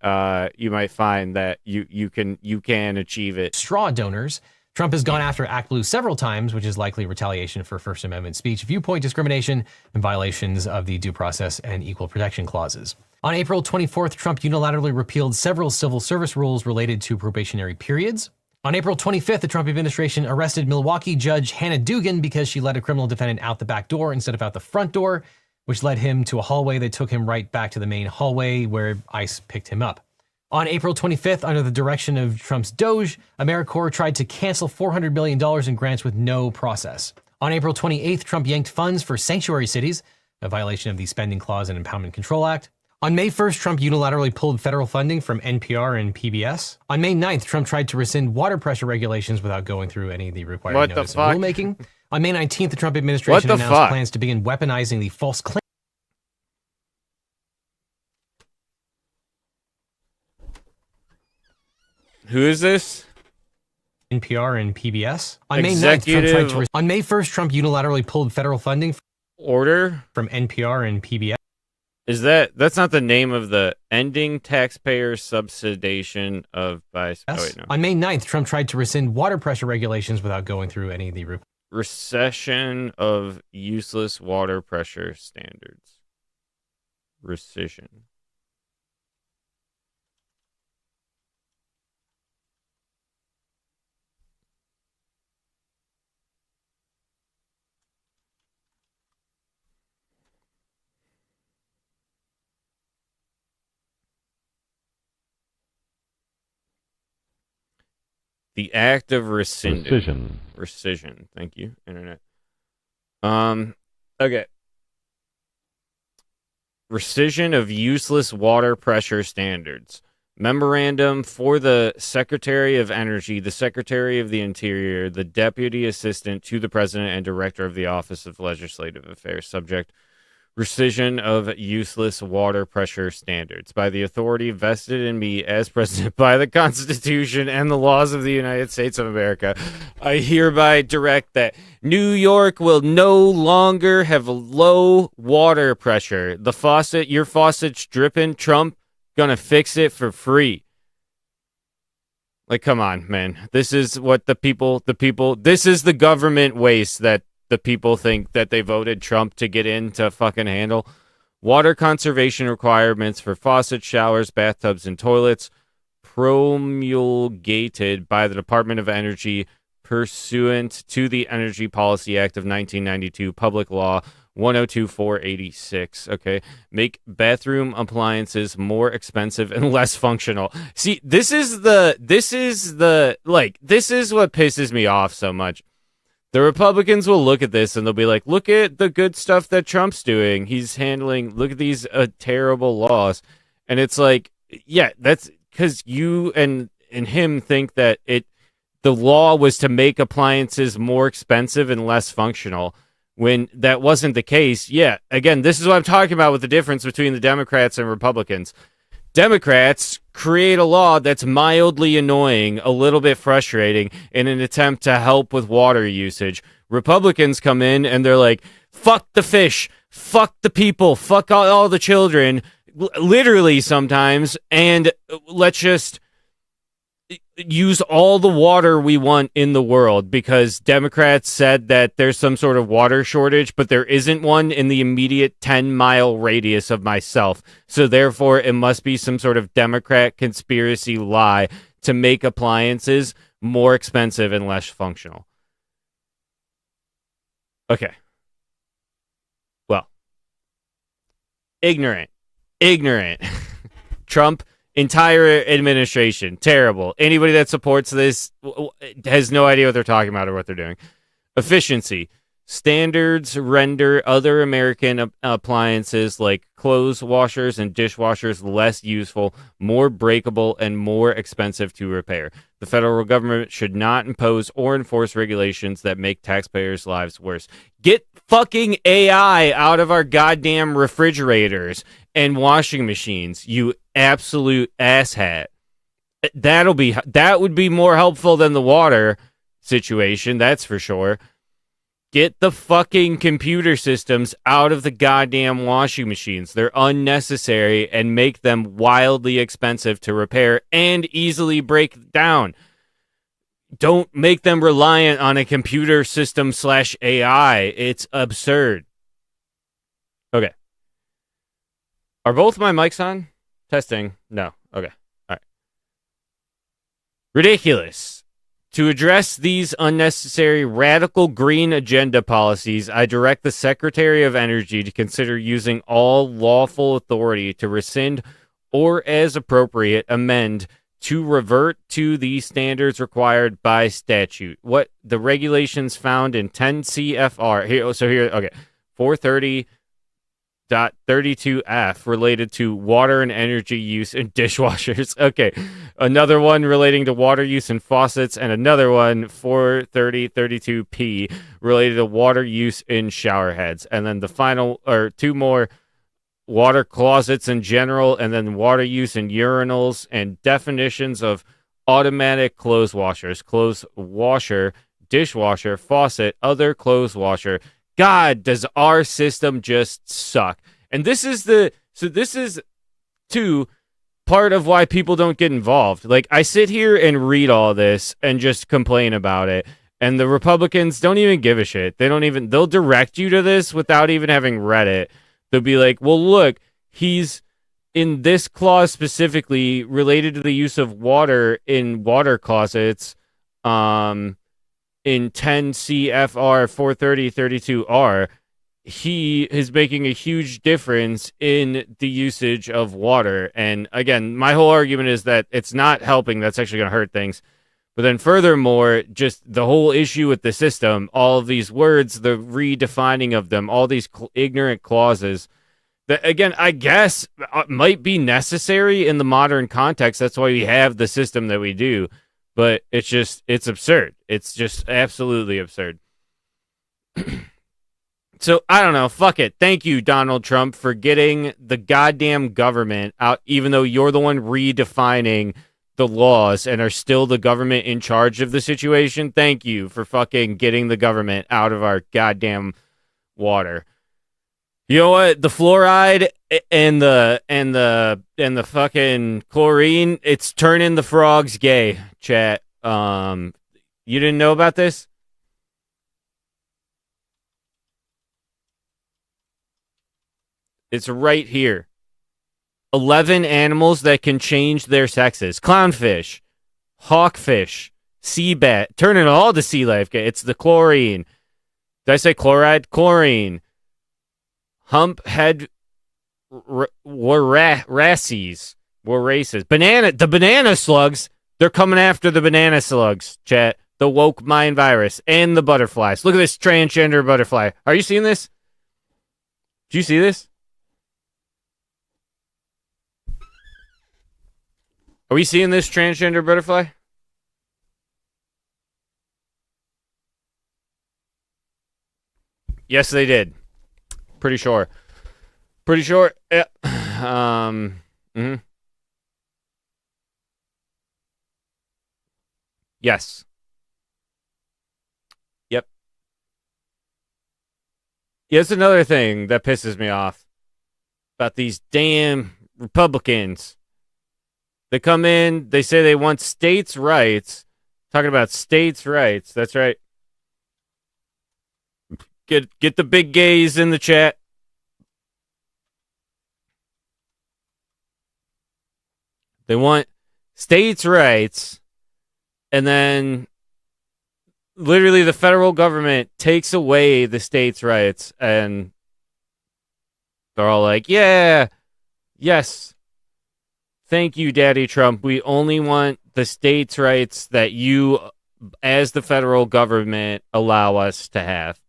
you might find that you can achieve it. Straw donors. Trump has gone after Act Blue several times, which is likely retaliation for First Amendment speech, viewpoint discrimination, and violations of the Due Process and Equal Protection Clauses. On April 24th, Trump unilaterally repealed several civil service rules related to probationary periods. On April 25th, the Trump administration arrested Milwaukee judge Hannah Dugan because she let a criminal defendant out the back door instead of out the front door, which led him to a hallway that took him right back to the main hallway where ICE picked him up. On April 25th, under the direction of Trump's Doge, AmeriCorps tried to cancel $400 million in grants with no process. On April 28th, Trump yanked funds for sanctuary cities, a violation of the Spending Clause and Impoundment Control Act. On May 1st, Trump unilaterally pulled federal funding from NPR and PBS. On May 9th, Trump tried to rescind water pressure regulations without going through any of the required notice of rulemaking. On May 19th, the Trump administration announced plans to begin weaponizing the false claim. Who is this? NPR and PBS. On May 9th, on May 1st, Trump unilaterally pulled federal funding from NPR and PBS. Is that's not the name of the ending taxpayer subsidization of by? Oh, wait, no. On May 9th, Trump tried to rescind water pressure regulations without going through any of the recession of useless water pressure standards. Rescission. The act of rescission. Rescission. Thank you, Internet. Okay. Rescission of useless water pressure standards. Memorandum for the Secretary of Energy, the Secretary of the Interior, the Deputy Assistant to the President, and Director of the Office of Legislative Affairs. Subject: rescission of useless water pressure standards by the authority vested in me as president by the Constitution and the laws of the United States of America. I hereby direct that New York will no longer have low water pressure. The faucet, your faucet's dripping. Trump gonna fix it for free. Like, come on, man. This is what the people, this is the government waste that the people think that they voted Trump to get in to fucking handle. Water conservation requirements for faucets, showers, bathtubs, and toilets promulgated by the Department of Energy pursuant to the Energy Policy Act of 1992, Public Law 102-486. Okay. Make bathroom appliances more expensive and less functional. See, this is what pisses me off so much. The Republicans will look at this and they'll be like, look at the good stuff that Trump's doing. He's handling, look at these terrible laws. And it's like, yeah, that's because you and him think that the law was to make appliances more expensive and less functional, when that wasn't the case. Yeah, again, this is what I'm talking about with the difference between the Democrats and Republicans. Democrats create a law that's mildly annoying, a little bit frustrating, in an attempt to help with water usage. Republicans come in and they're like, fuck the fish, fuck the people, fuck all the children, literally sometimes, and let's just use all the water we want in the world, because Democrats said that there's some sort of water shortage, but there isn't one in the immediate 10-mile radius of myself. So therefore, it must be some sort of Democrat conspiracy lie to make appliances more expensive and less functional. Okay. Well, ignorant. Trump Entire administration, terrible. Anybody that supports this has no idea what they're talking about or what they're doing. Efficiency. Standards render other American appliances like clothes washers and dishwashers less useful, more breakable, and more expensive to repair. The federal government should not impose or enforce regulations that make taxpayers' lives worse. Get fucking AI out of our goddamn refrigerators and washing machines, you absolute asshat. That would be more helpful than the water situation, that's for sure. Get the fucking computer systems out of the goddamn washing machines. They're unnecessary and make them wildly expensive to repair and easily break down. Don't make them reliant on a computer system / AI. It's absurd. Okay. Are both my mics on? Testing. No. Okay. All right. Ridiculous. To address these unnecessary radical green agenda policies, I direct the Secretary of Energy to consider using all lawful authority to rescind or, as appropriate, amend to revert to the standards required by statute. What the regulations found in 10 CFR. Okay. 430.32F related to water and energy use in dishwashers. Okay. Another one relating to water use in faucets, and another one, 430.32P, related to water use in shower heads. And then the final, or two more, water closets in general, and then water use in urinals, and definitions of automatic clothes washers, clothes washer, dishwasher, faucet, other clothes washer. God, does our system just suck? And this is too part of why people don't get involved. Like, I sit here and read all this and just complain about it, and the Republicans don't even give a shit. They'll direct you to this without even having read it. They'll be like, well, look, he's in this clause specifically related to the use of water in water closets, in 10 CFR 430.32R, he is making a huge difference in the usage of water. And again, my whole argument is that it's not helping. That's actually going to hurt things. But then furthermore, just the whole issue with the system, all of these words, the redefining of them, all these ignorant clauses that, again, I guess might be necessary in the modern context. That's why we have the system that we do. But it's absurd. It's just absolutely absurd. So, I don't know. Fuck it. Thank you, Donald Trump, for getting the goddamn government out, even though you're the one redefining the laws and are still the government in charge of the situation. Thank you for fucking getting the government out of our goddamn water. You know what? The fluoride and the fucking chlorine, it's turning the frogs gay, chat. You didn't know about this? It's right here. 11 animals that can change their sexes. Clownfish, hawkfish, sea bat, turning all the sea life gay. It's the chlorine. Did I say chloride? Chlorine. Humphead waraces. The banana slugs. They're coming after the banana slugs, chat. The woke mind virus and the butterflies. Look at this transgender butterfly. Are you seeing this? Do you see this? Are we seeing this transgender butterfly? Yes, they did. Pretty sure. Yeah. Yes. Yep. Here's another thing that pisses me off about these damn Republicans. They come in, they say they want states' rights. Talking about states' rights. That's right. Get the big gays in the chat. They want states' rights, and then literally the federal government takes away the states' rights, and they're all like, yeah, yes, Thank you, Daddy Trump. We only want the states' rights that you, as the federal government, allow us to have.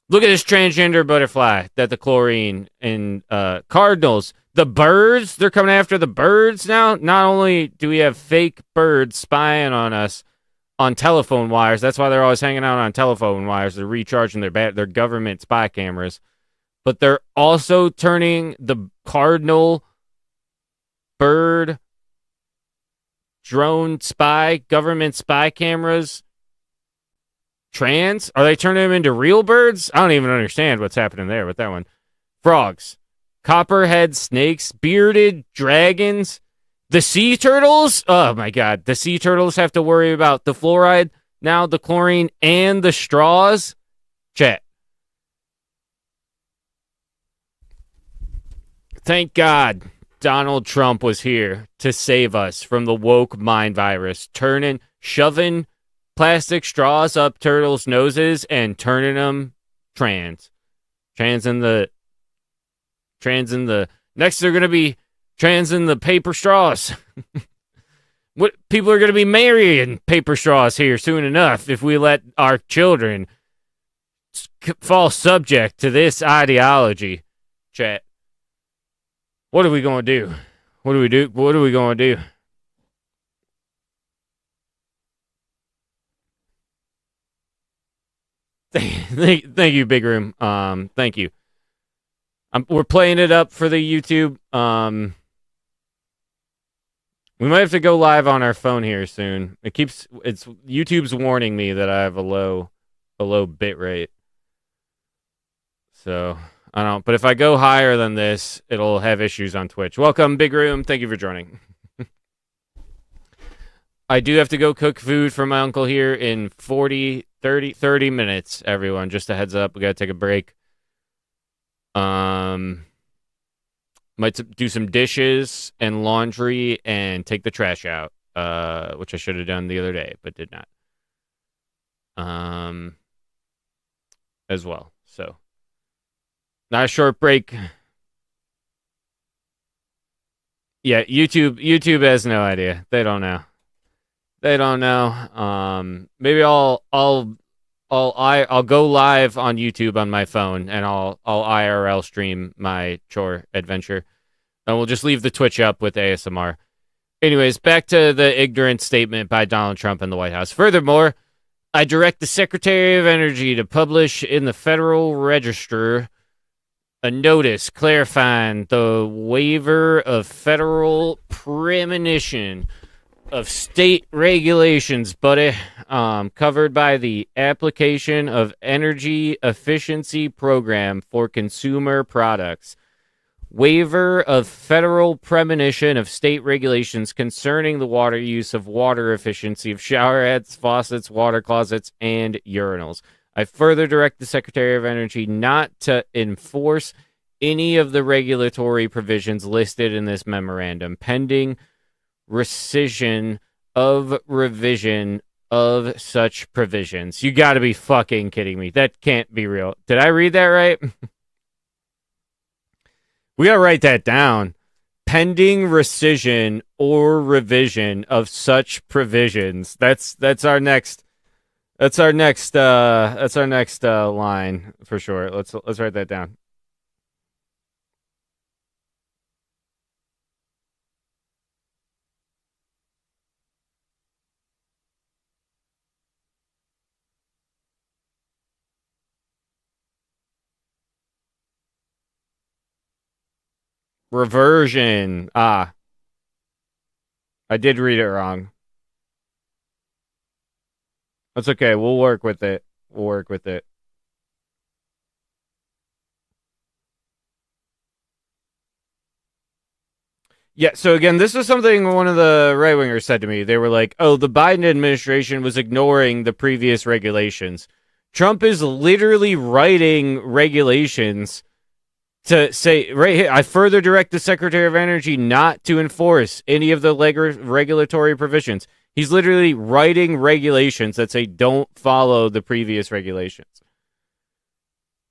Look at this transgender butterfly that the chlorine and cardinals, the birds, they're coming after the birds now. Not only do we have fake birds spying on us on telephone wires, that's why they're always hanging out on telephone wires. They're recharging their government spy cameras, but they're also turning the cardinal bird drone spy government spy cameras trans. Are they turning them into real birds? I don't even understand what's happening there with that one. Frogs, copperhead snakes, bearded dragons, the sea turtles. Oh my god, the sea turtles have to worry about the fluoride now, the chlorine, and the straws. Chat. Thank God Donald Trump was here to save us from the woke mind virus, shoving plastic straws up turtles' noses and turning them trans in the next they're going to be trans in the paper straws. What people are going to be marrying paper straws here soon enough if we let our children fall subject to this ideology. Chat. What are we going to do? What are we going to do? Thank you, Big Room. Thank you. We're playing it up for the YouTube. We might have to go live on our phone here soon. YouTube's warning me that I have a low bit rate. So I don't. But if I go higher than this, it'll have issues on Twitch. Welcome, Big Room. Thank you for joining. I do have to go cook food for my uncle here in 30 minutes, everyone. Just a heads up. We got to take a break. Might do some dishes and laundry and take the trash out, which I should have done the other day, but did not. As well. So, not a short break. Yeah, YouTube has no idea. They don't know. Maybe I'll go live on YouTube on my phone and I'll IRL stream my chore adventure. And we'll just leave the Twitch up with ASMR. Anyways, back to the ignorant statement by Donald Trump in the White House. Furthermore, I direct the Secretary of Energy to publish in the Federal Register a notice clarifying the waiver of federal premonition of state regulations, buddy, covered by the application of energy efficiency program for consumer products. Waiver of federal premonition of state regulations concerning the water use of water efficiency of shower heads, faucets, water closets, and urinals. I further direct the Secretary of Energy not to enforce any of the regulatory provisions listed in this memorandum, pending rescission of revision of such provisions. You gotta be fucking kidding me. That can't be real. Did I read that right? We gotta write that down. Pending rescission or revision of such provisions. That's our next line for sure. Let's write that down. Reversion. I did read it wrong. That's okay. We'll work with it. Yeah, so again, this was something one of the right-wingers said to me. They were like, oh, the Biden administration was ignoring the previous regulations. Trump is literally writing regulations to say, right here, I further direct the Secretary of Energy not to enforce any of the regulatory provisions. He's literally writing regulations that say don't follow the previous regulations.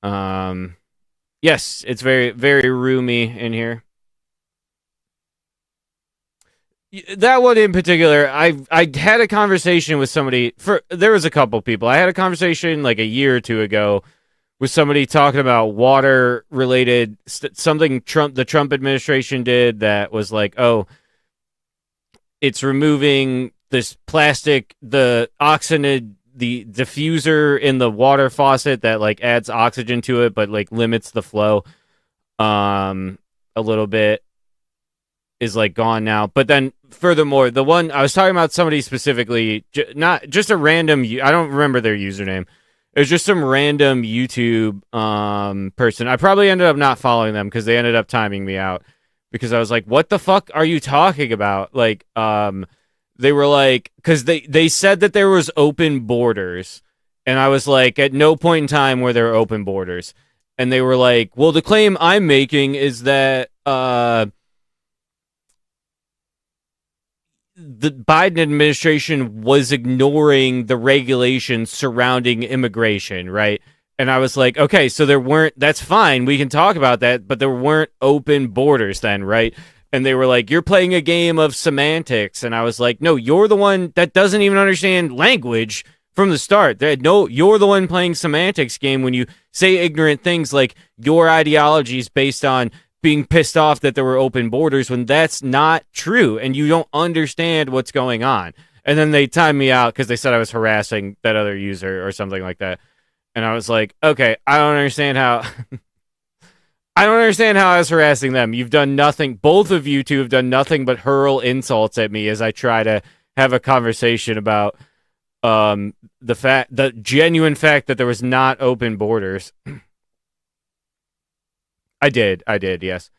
Yes, it's very, very roomy in here. that one in particular, I had a conversation with somebody. There was a couple people. I had a conversation like a year or two ago with somebody talking about water related something the Trump administration did that was like, oh, it's removing this plastic, the oxygen, the diffuser in the water faucet that like adds oxygen to it, but like limits the flow a little bit, is like gone now. But then furthermore, the one I was talking about, somebody specifically, not just a random, I don't remember their username. It was just some random YouTube person. I probably ended up not following them because they ended up timing me out, because I was like, what the fuck are you talking about? Like, they were like, because they said that there was open borders, and I was like, at no point in time were there open borders. And they were like, well, the claim I'm making is that the Biden administration was ignoring the regulations surrounding immigration, right? And I was like, okay, so there weren't, that's fine, we can talk about that, but there weren't open borders then, right? And they were like, you're playing a game of semantics. And I was like, no, you're the one that doesn't even understand language from the start. No, you're the one playing semantics game when you say ignorant things like your ideology is based on being pissed off that there were open borders, when that's not true and you don't understand what's going on. And then they timed me out because they said I was harassing that other user or something like that. And I was like, okay, I don't understand how I don't understand how I was harassing them. You've done nothing. Both of you two have done nothing but hurl insults at me as I try to have a conversation about the genuine fact that there was not open borders. I did, yes.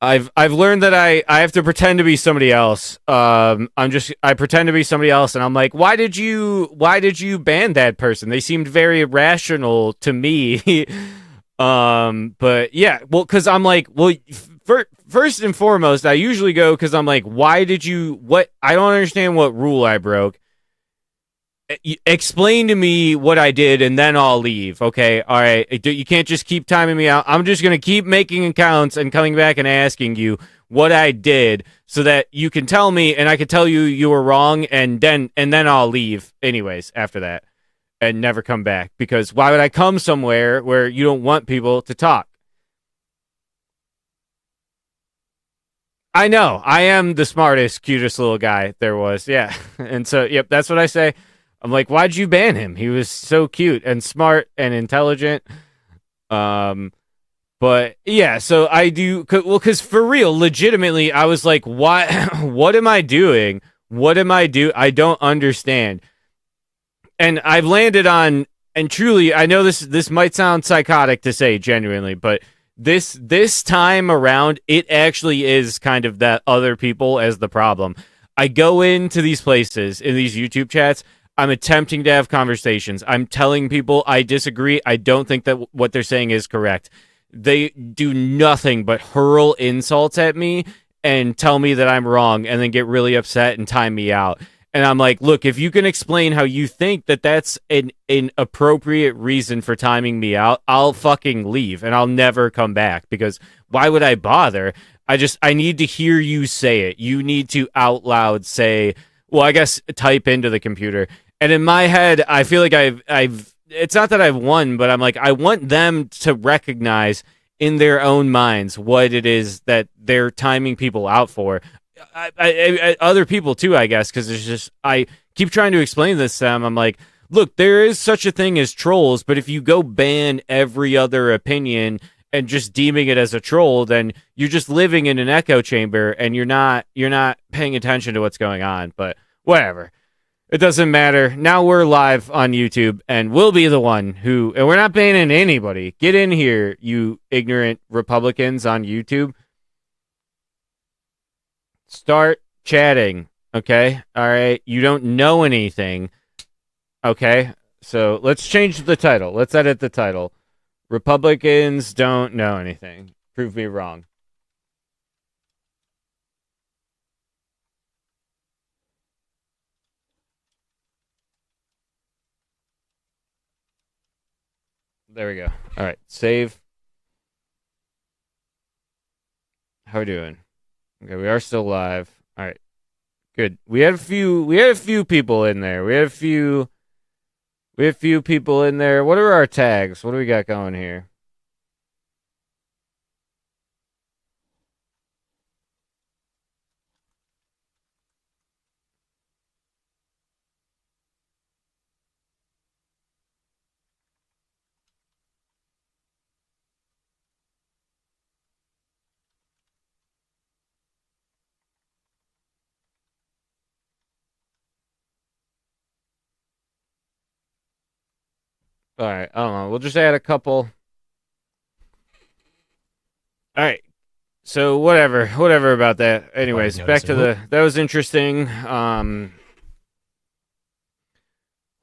I've learned that I have to pretend to be somebody else. I pretend to be somebody else, and I'm like, why did you ban that person? They seemed very rational to me. But yeah, well, because I'm like, well, first and foremost, I usually go because I'm like, why did you? What? I don't understand what rule I broke. Explain to me what I did, and then I'll leave. Okay, all right. You can't just keep timing me out. I'm just gonna keep making accounts and coming back and asking you what I did, so that you can tell me, and I can tell you you were wrong, and then I'll leave. Anyways, after that, and never come back, because why would I come somewhere where you don't want people to talk? I know I am the smartest, cutest little guy there was. Yeah, and so yep, that's what I say. I'm like, why'd you ban him? He was so cute and smart and intelligent. But yeah, so I do, well, because for real, legitimately, I was like, why? What am I doing? What am I do? I don't understand. And I've landed on, and truly, I know this might sound psychotic to say genuinely, but this time around, it actually is kind of that other people as the problem. I go into these places, in these YouTube chats, I'm attempting to have conversations. I'm telling people I disagree. I don't think that what they're saying is correct. They do nothing but hurl insults at me and tell me that I'm wrong, and then get really upset and time me out. And I'm like, look, if you can explain how you think that that's an appropriate reason for timing me out, I'll fucking leave and I'll never come back, because why would I bother? I need to hear you say it. You need to out loud say, well, I guess type into the computer. And in my head, I feel like I've it's not that I've won, but I'm like, I want them to recognize in their own minds what it is that they're timing people out for. Other people too, I guess, because it's just, I keep trying to explain this to them. I'm like, look, there is such a thing as trolls, but if you go ban every other opinion and just deeming it as a troll, then you're just living in an echo chamber, and you're not paying attention to what's going on. But whatever. It doesn't matter. Now we're live on YouTube, and we'll be the one who, and we're not banning anybody. Get in here, you ignorant Republicans on YouTube. Start chatting, okay? All right? You don't know anything, okay? So let's change the title. Let's edit the title. Republicans don't know anything. Prove me wrong. There we go. All right, save. How are we doing? Okay, we are still live. All right, good. We had a few people in there. We had a few people in there. What are our tags? What do we got going here? All right, I don't know. We'll just add a couple. All right. So whatever about that. Anyways, back to that was interesting.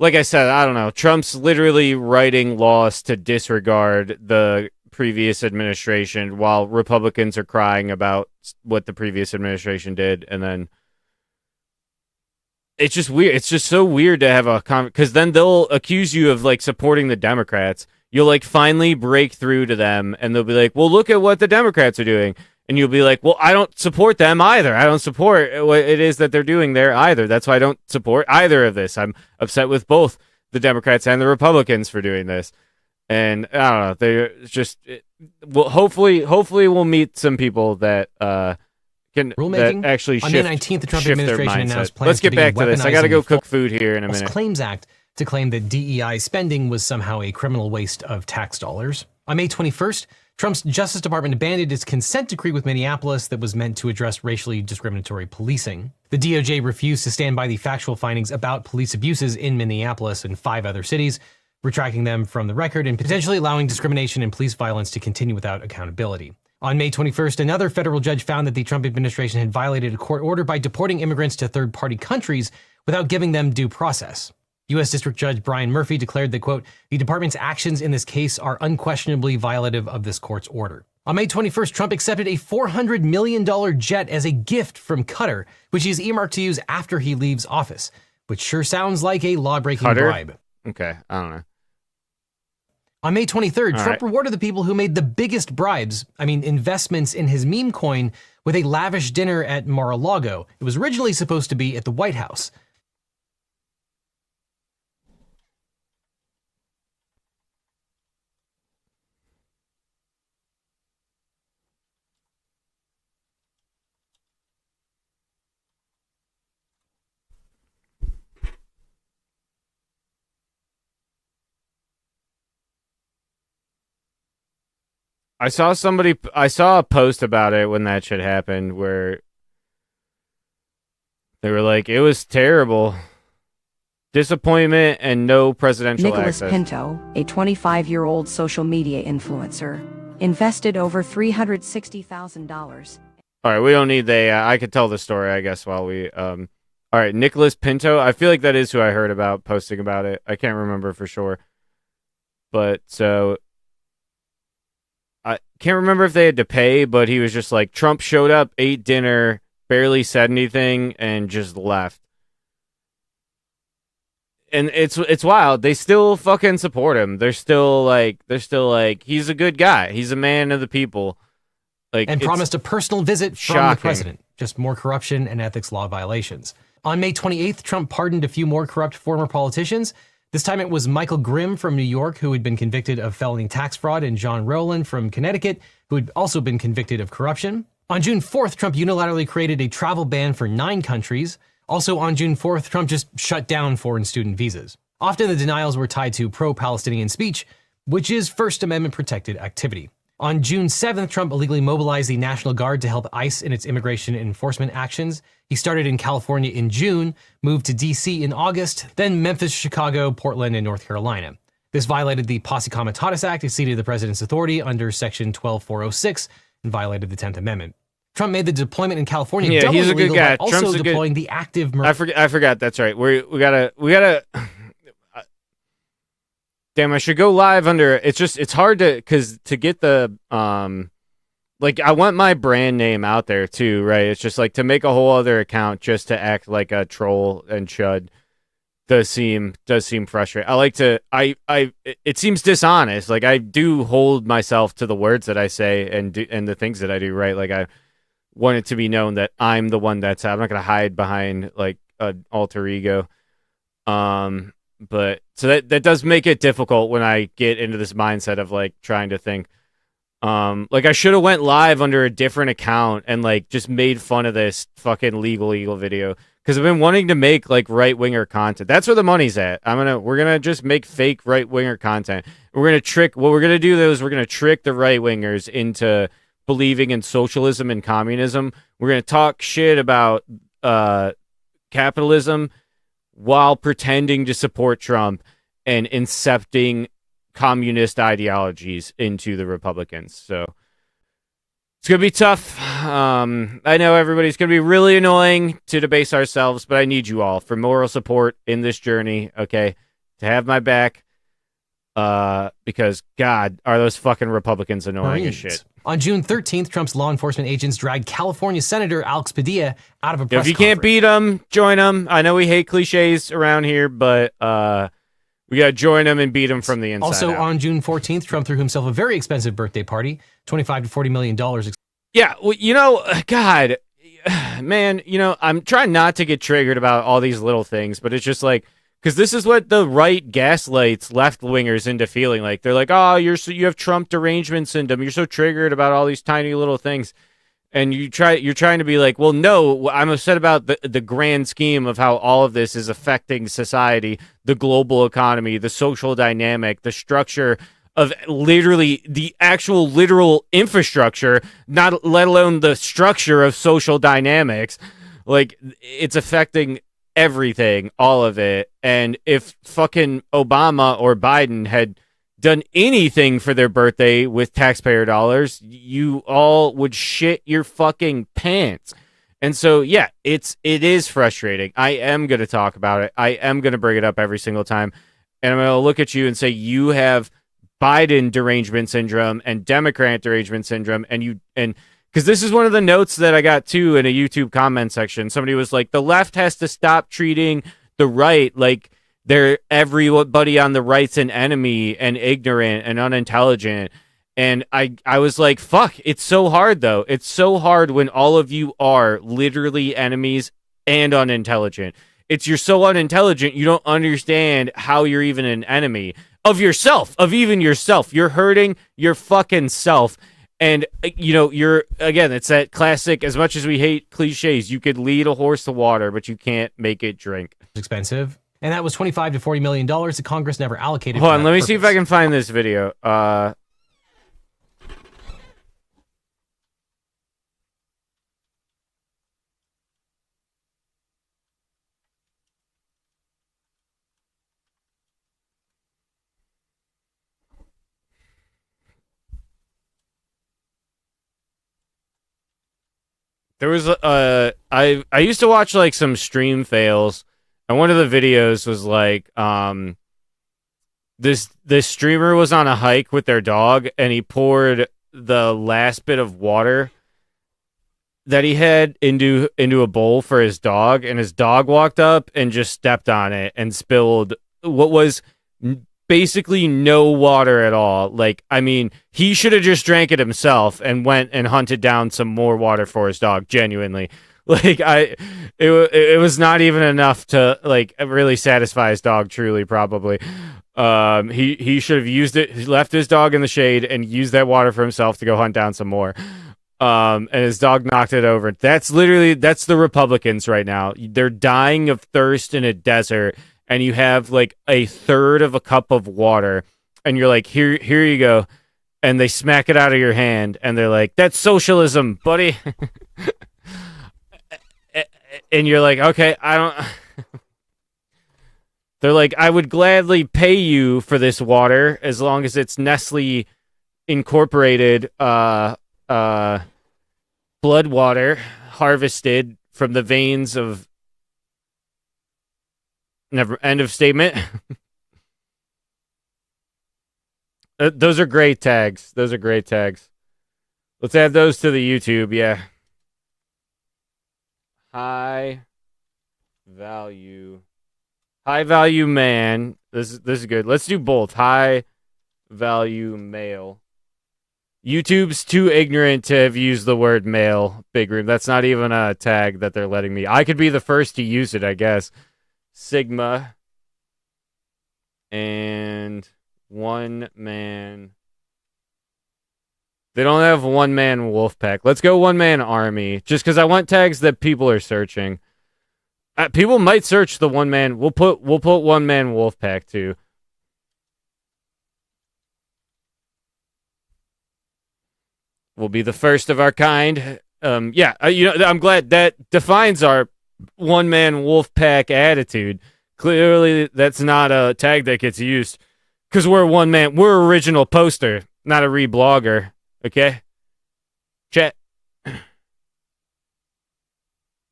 Like I said, I don't know. Trump's literally writing laws to disregard the previous administration while Republicans are crying about what the previous administration did, and then it's just weird. It's just so weird to have a because then they'll accuse you of like supporting the Democrats. You'll like finally break through to them, and they'll be like, "Well, look at what the Democrats are doing," and you'll be like, "Well, I don't support them either. I don't support what it is that they're doing there either. That's why I don't support either of this. I'm upset with both the Democrats and the Republicans for doing this." And I don't know. They're just well. Hopefully, we'll meet some people that can that actually on shift, May 19th, the Trump shift their administration mindset. announced plans Let's get to back to begin this. I got to weaponizing go the cook food here in a False minute. Claims Act to claim that DEI spending was somehow a criminal waste of tax dollars. On May 21st, Trump's Justice Department abandoned its consent decree with Minneapolis that was meant to address racially discriminatory policing. The DOJ refused to stand by the factual findings about police abuses in Minneapolis and 5 other cities, retracting them from the record and potentially allowing discrimination and police violence to continue without accountability. On May 21st, another federal judge found that the Trump administration had violated a court order by deporting immigrants to third-party countries without giving them due process. U.S. District Judge Brian Murphy declared that, quote, the department's actions in this case are unquestionably violative of this court's order. On May 21st, Trump accepted a $400 million jet as a gift from Qatar, which he is earmarked to use after he leaves office, which sure sounds like a law-breaking bribe. Okay, I don't know. On May 23rd, Trump rewarded the people who made the biggest investments in his meme coin with a lavish dinner at Mar-a-Lago. It was originally supposed to be at the White House. I saw a post about it when that shit happened where they were like, it was terrible. Disappointment and no presidential Nicholas access. Pinto, a 25-year-old social media influencer, invested over $360,000. All right, we don't need I could tell the story, I guess, while we all right, Nicholas Pinto. I feel like that is who I heard about posting about it. I can't remember for sure. But so I can't remember if they had to pay, but he was just like, Trump showed up, ate dinner, barely said anything, and just left. And it's wild. They still fucking support him. They're still like, he's a good guy. He's a man of the people. Like, and promised a personal visit from shocking. The president. Just more corruption and ethics law violations. On May 28th, Trump pardoned a few more corrupt former politicians. This time it was Michael Grimm from New York, who had been convicted of felony tax fraud, and John Rowland from Connecticut, who had also been convicted of corruption. On June 4th, Trump unilaterally created a travel ban for 9 countries. Also on June 4th, Trump just shut down foreign student visas. Often the denials were tied to pro-Palestinian speech, which is First Amendment protected activity. On June 7th, Trump illegally mobilized the National Guard to help ICE in its immigration enforcement actions. He started in California in June, moved to D.C. in August, then Memphis, Chicago, Portland, and North Carolina. This violated the Posse Comitatus Act, exceeded the president's authority under Section 12406, and violated the 10th Amendment. Trump made the deployment in California double he's a illegal good guy. by also Trump's deploying the active... I forgot. That's right. We gotta. Damn, I should go live under. It's hard to get the like I want my brand name out there too, right? It's just like to make a whole other account just to act like a troll and chud does seem frustrating. I like to it seems dishonest. Like I do hold myself to the words that I say and the things that I do, right? Like want it to be known that I'm the one that's. I'm not gonna hide behind like an alter ego. But so that does make it difficult when I get into this mindset of like trying to think. Like I should have went live under a different account and like just made fun of this fucking legal eagle video because I've been wanting to make like right winger content. That's where the money's at. We're gonna just make fake right winger content. We're gonna trick. What we're gonna do though is we're gonna trick the right wingers into believing in socialism and communism. We're gonna talk shit about capitalism while pretending to support Trump and incepting communist ideologies into the Republicans. So it's going to be tough. I know everybody's going to be really annoying to debase ourselves, but I need you all for moral support in this journey, okay? To have my back, because, God, are those fucking Republicans annoying as shit. On June 13th, Trump's law enforcement agents dragged California Senator Alex Padilla out of a press conference. If you can't beat them, join them. I know we hate cliches around here, but we got to join them and beat them from the inside Also, out. on June 14th, Trump threw himself a very expensive birthday party, $25 to $40 million. Yeah, well, you know, God, man, you know, I'm trying not to get triggered about all these little things, but it's just like, because this is what the right gaslights left wingers into feeling like. They're like, oh, you have Trump derangement syndrome. You're so triggered about all these tiny little things. And you're trying to be like, well, no, I'm upset about the grand scheme of how all of this is affecting society, the global economy, the social dynamic, the structure of literally the actual literal infrastructure, not let alone the structure of social dynamics. Like, it's affecting everything, all of it. And if fucking Obama or Biden had done anything for their birthday with taxpayer dollars, you all would shit your fucking pants. And so, yeah, it is frustrating. I am going to talk about it. I am going to bring it up every single time. And I'm going to look at you and say, you have Biden derangement syndrome and Democrat derangement syndrome. And because this is one of the notes that I got too in a YouTube comment section. Somebody was like, the left has to stop treating the right like everybody on the right's an enemy and ignorant and unintelligent. And I was like, fuck, it's so hard though. It's so hard when all of you are literally enemies and unintelligent. You're so unintelligent, you don't understand how you're even an enemy of yourself, of even yourself. You're hurting your fucking self. And, you know, it's that classic, as much as we hate cliches, you could lead a horse to water, but you can't make it drink. Expensive. And that was $25 to $40 million that Congress never allocated. Hold on, let me see if I can find this video. There was I used to watch like some stream fails, and one of the videos was like this streamer was on a hike with their dog, and he poured the last bit of water that he had into a bowl for his dog, and his dog walked up and just stepped on it and spilled what was basically no water at all. Like, I mean, he should have just drank it himself and went and hunted down some more water for his dog, genuinely. Like, it was not even enough to like really satisfy his dog, truly, probably. He should have used it. He left his dog in the shade and used that water for himself to go hunt down some more. And his dog knocked it over. That's the Republicans right now. They're dying of thirst in a desert, and you have like a third of a cup of water, and you're like, here you go. And they smack it out of your hand, and they're like, that's socialism, buddy. And you're like, okay, I don't. They're like, I would gladly pay you for this water as long as it's Nestle Incorporated blood water harvested from the veins of. Never. End of statement. Those are great tags. Let's add those to the YouTube. Yeah. High value man. This is good. Let's do both. High value male. YouTube's too ignorant to have used the word male, Big Room. That's not even a tag that they're letting me. I could be the first to use it, I guess. Sigma and one man. They don't have one man wolf pack. Let's go one man army. Just because I want tags that people are searching. People might search the one man. We'll put one man wolf pack too. We'll be the first of our kind. I'm glad that defines our one man wolf pack attitude. Clearly, that's not a tag that gets used because we're one man. We're original poster, not a reblogger. Okay, chat.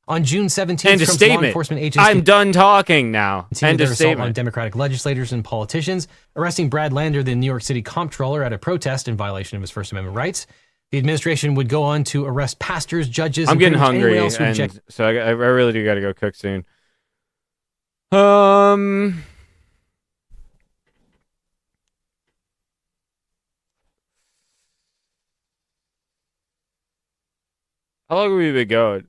On June 17th, End of Trump's law statement. enforcement agents I'm done talking now. continued End their of assault on statement. Democratic legislators and politicians, arresting Brad Lander, the New York City comptroller, at a protest in violation of his First Amendment rights. The administration would go on to arrest pastors, judges, I'm and getting pretty much anyone hungry, else who reject- and so I really do got to go cook soon. How long have we been going?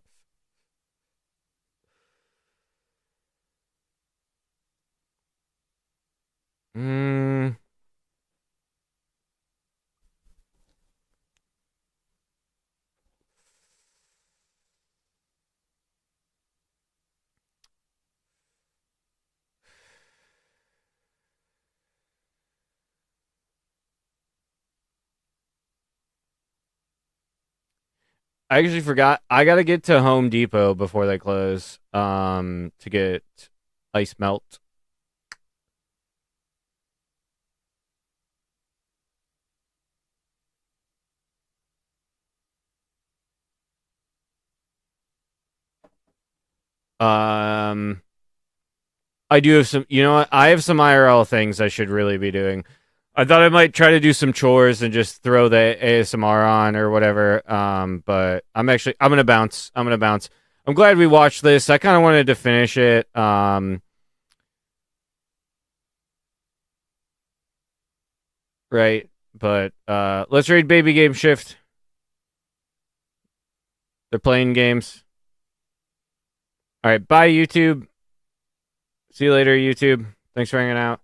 I actually forgot. I gotta get to Home Depot before they close. To get ice melt. I do have some. You know what? I have some IRL things I should really be doing. I thought I might try to do some chores and just throw the ASMR on or whatever. But I'm gonna bounce. I'm glad we watched this. I kind of wanted to finish it. Right. But let's read Baby Game Shift. They're playing games. All right. Bye, YouTube. See you later, YouTube. Thanks for hanging out.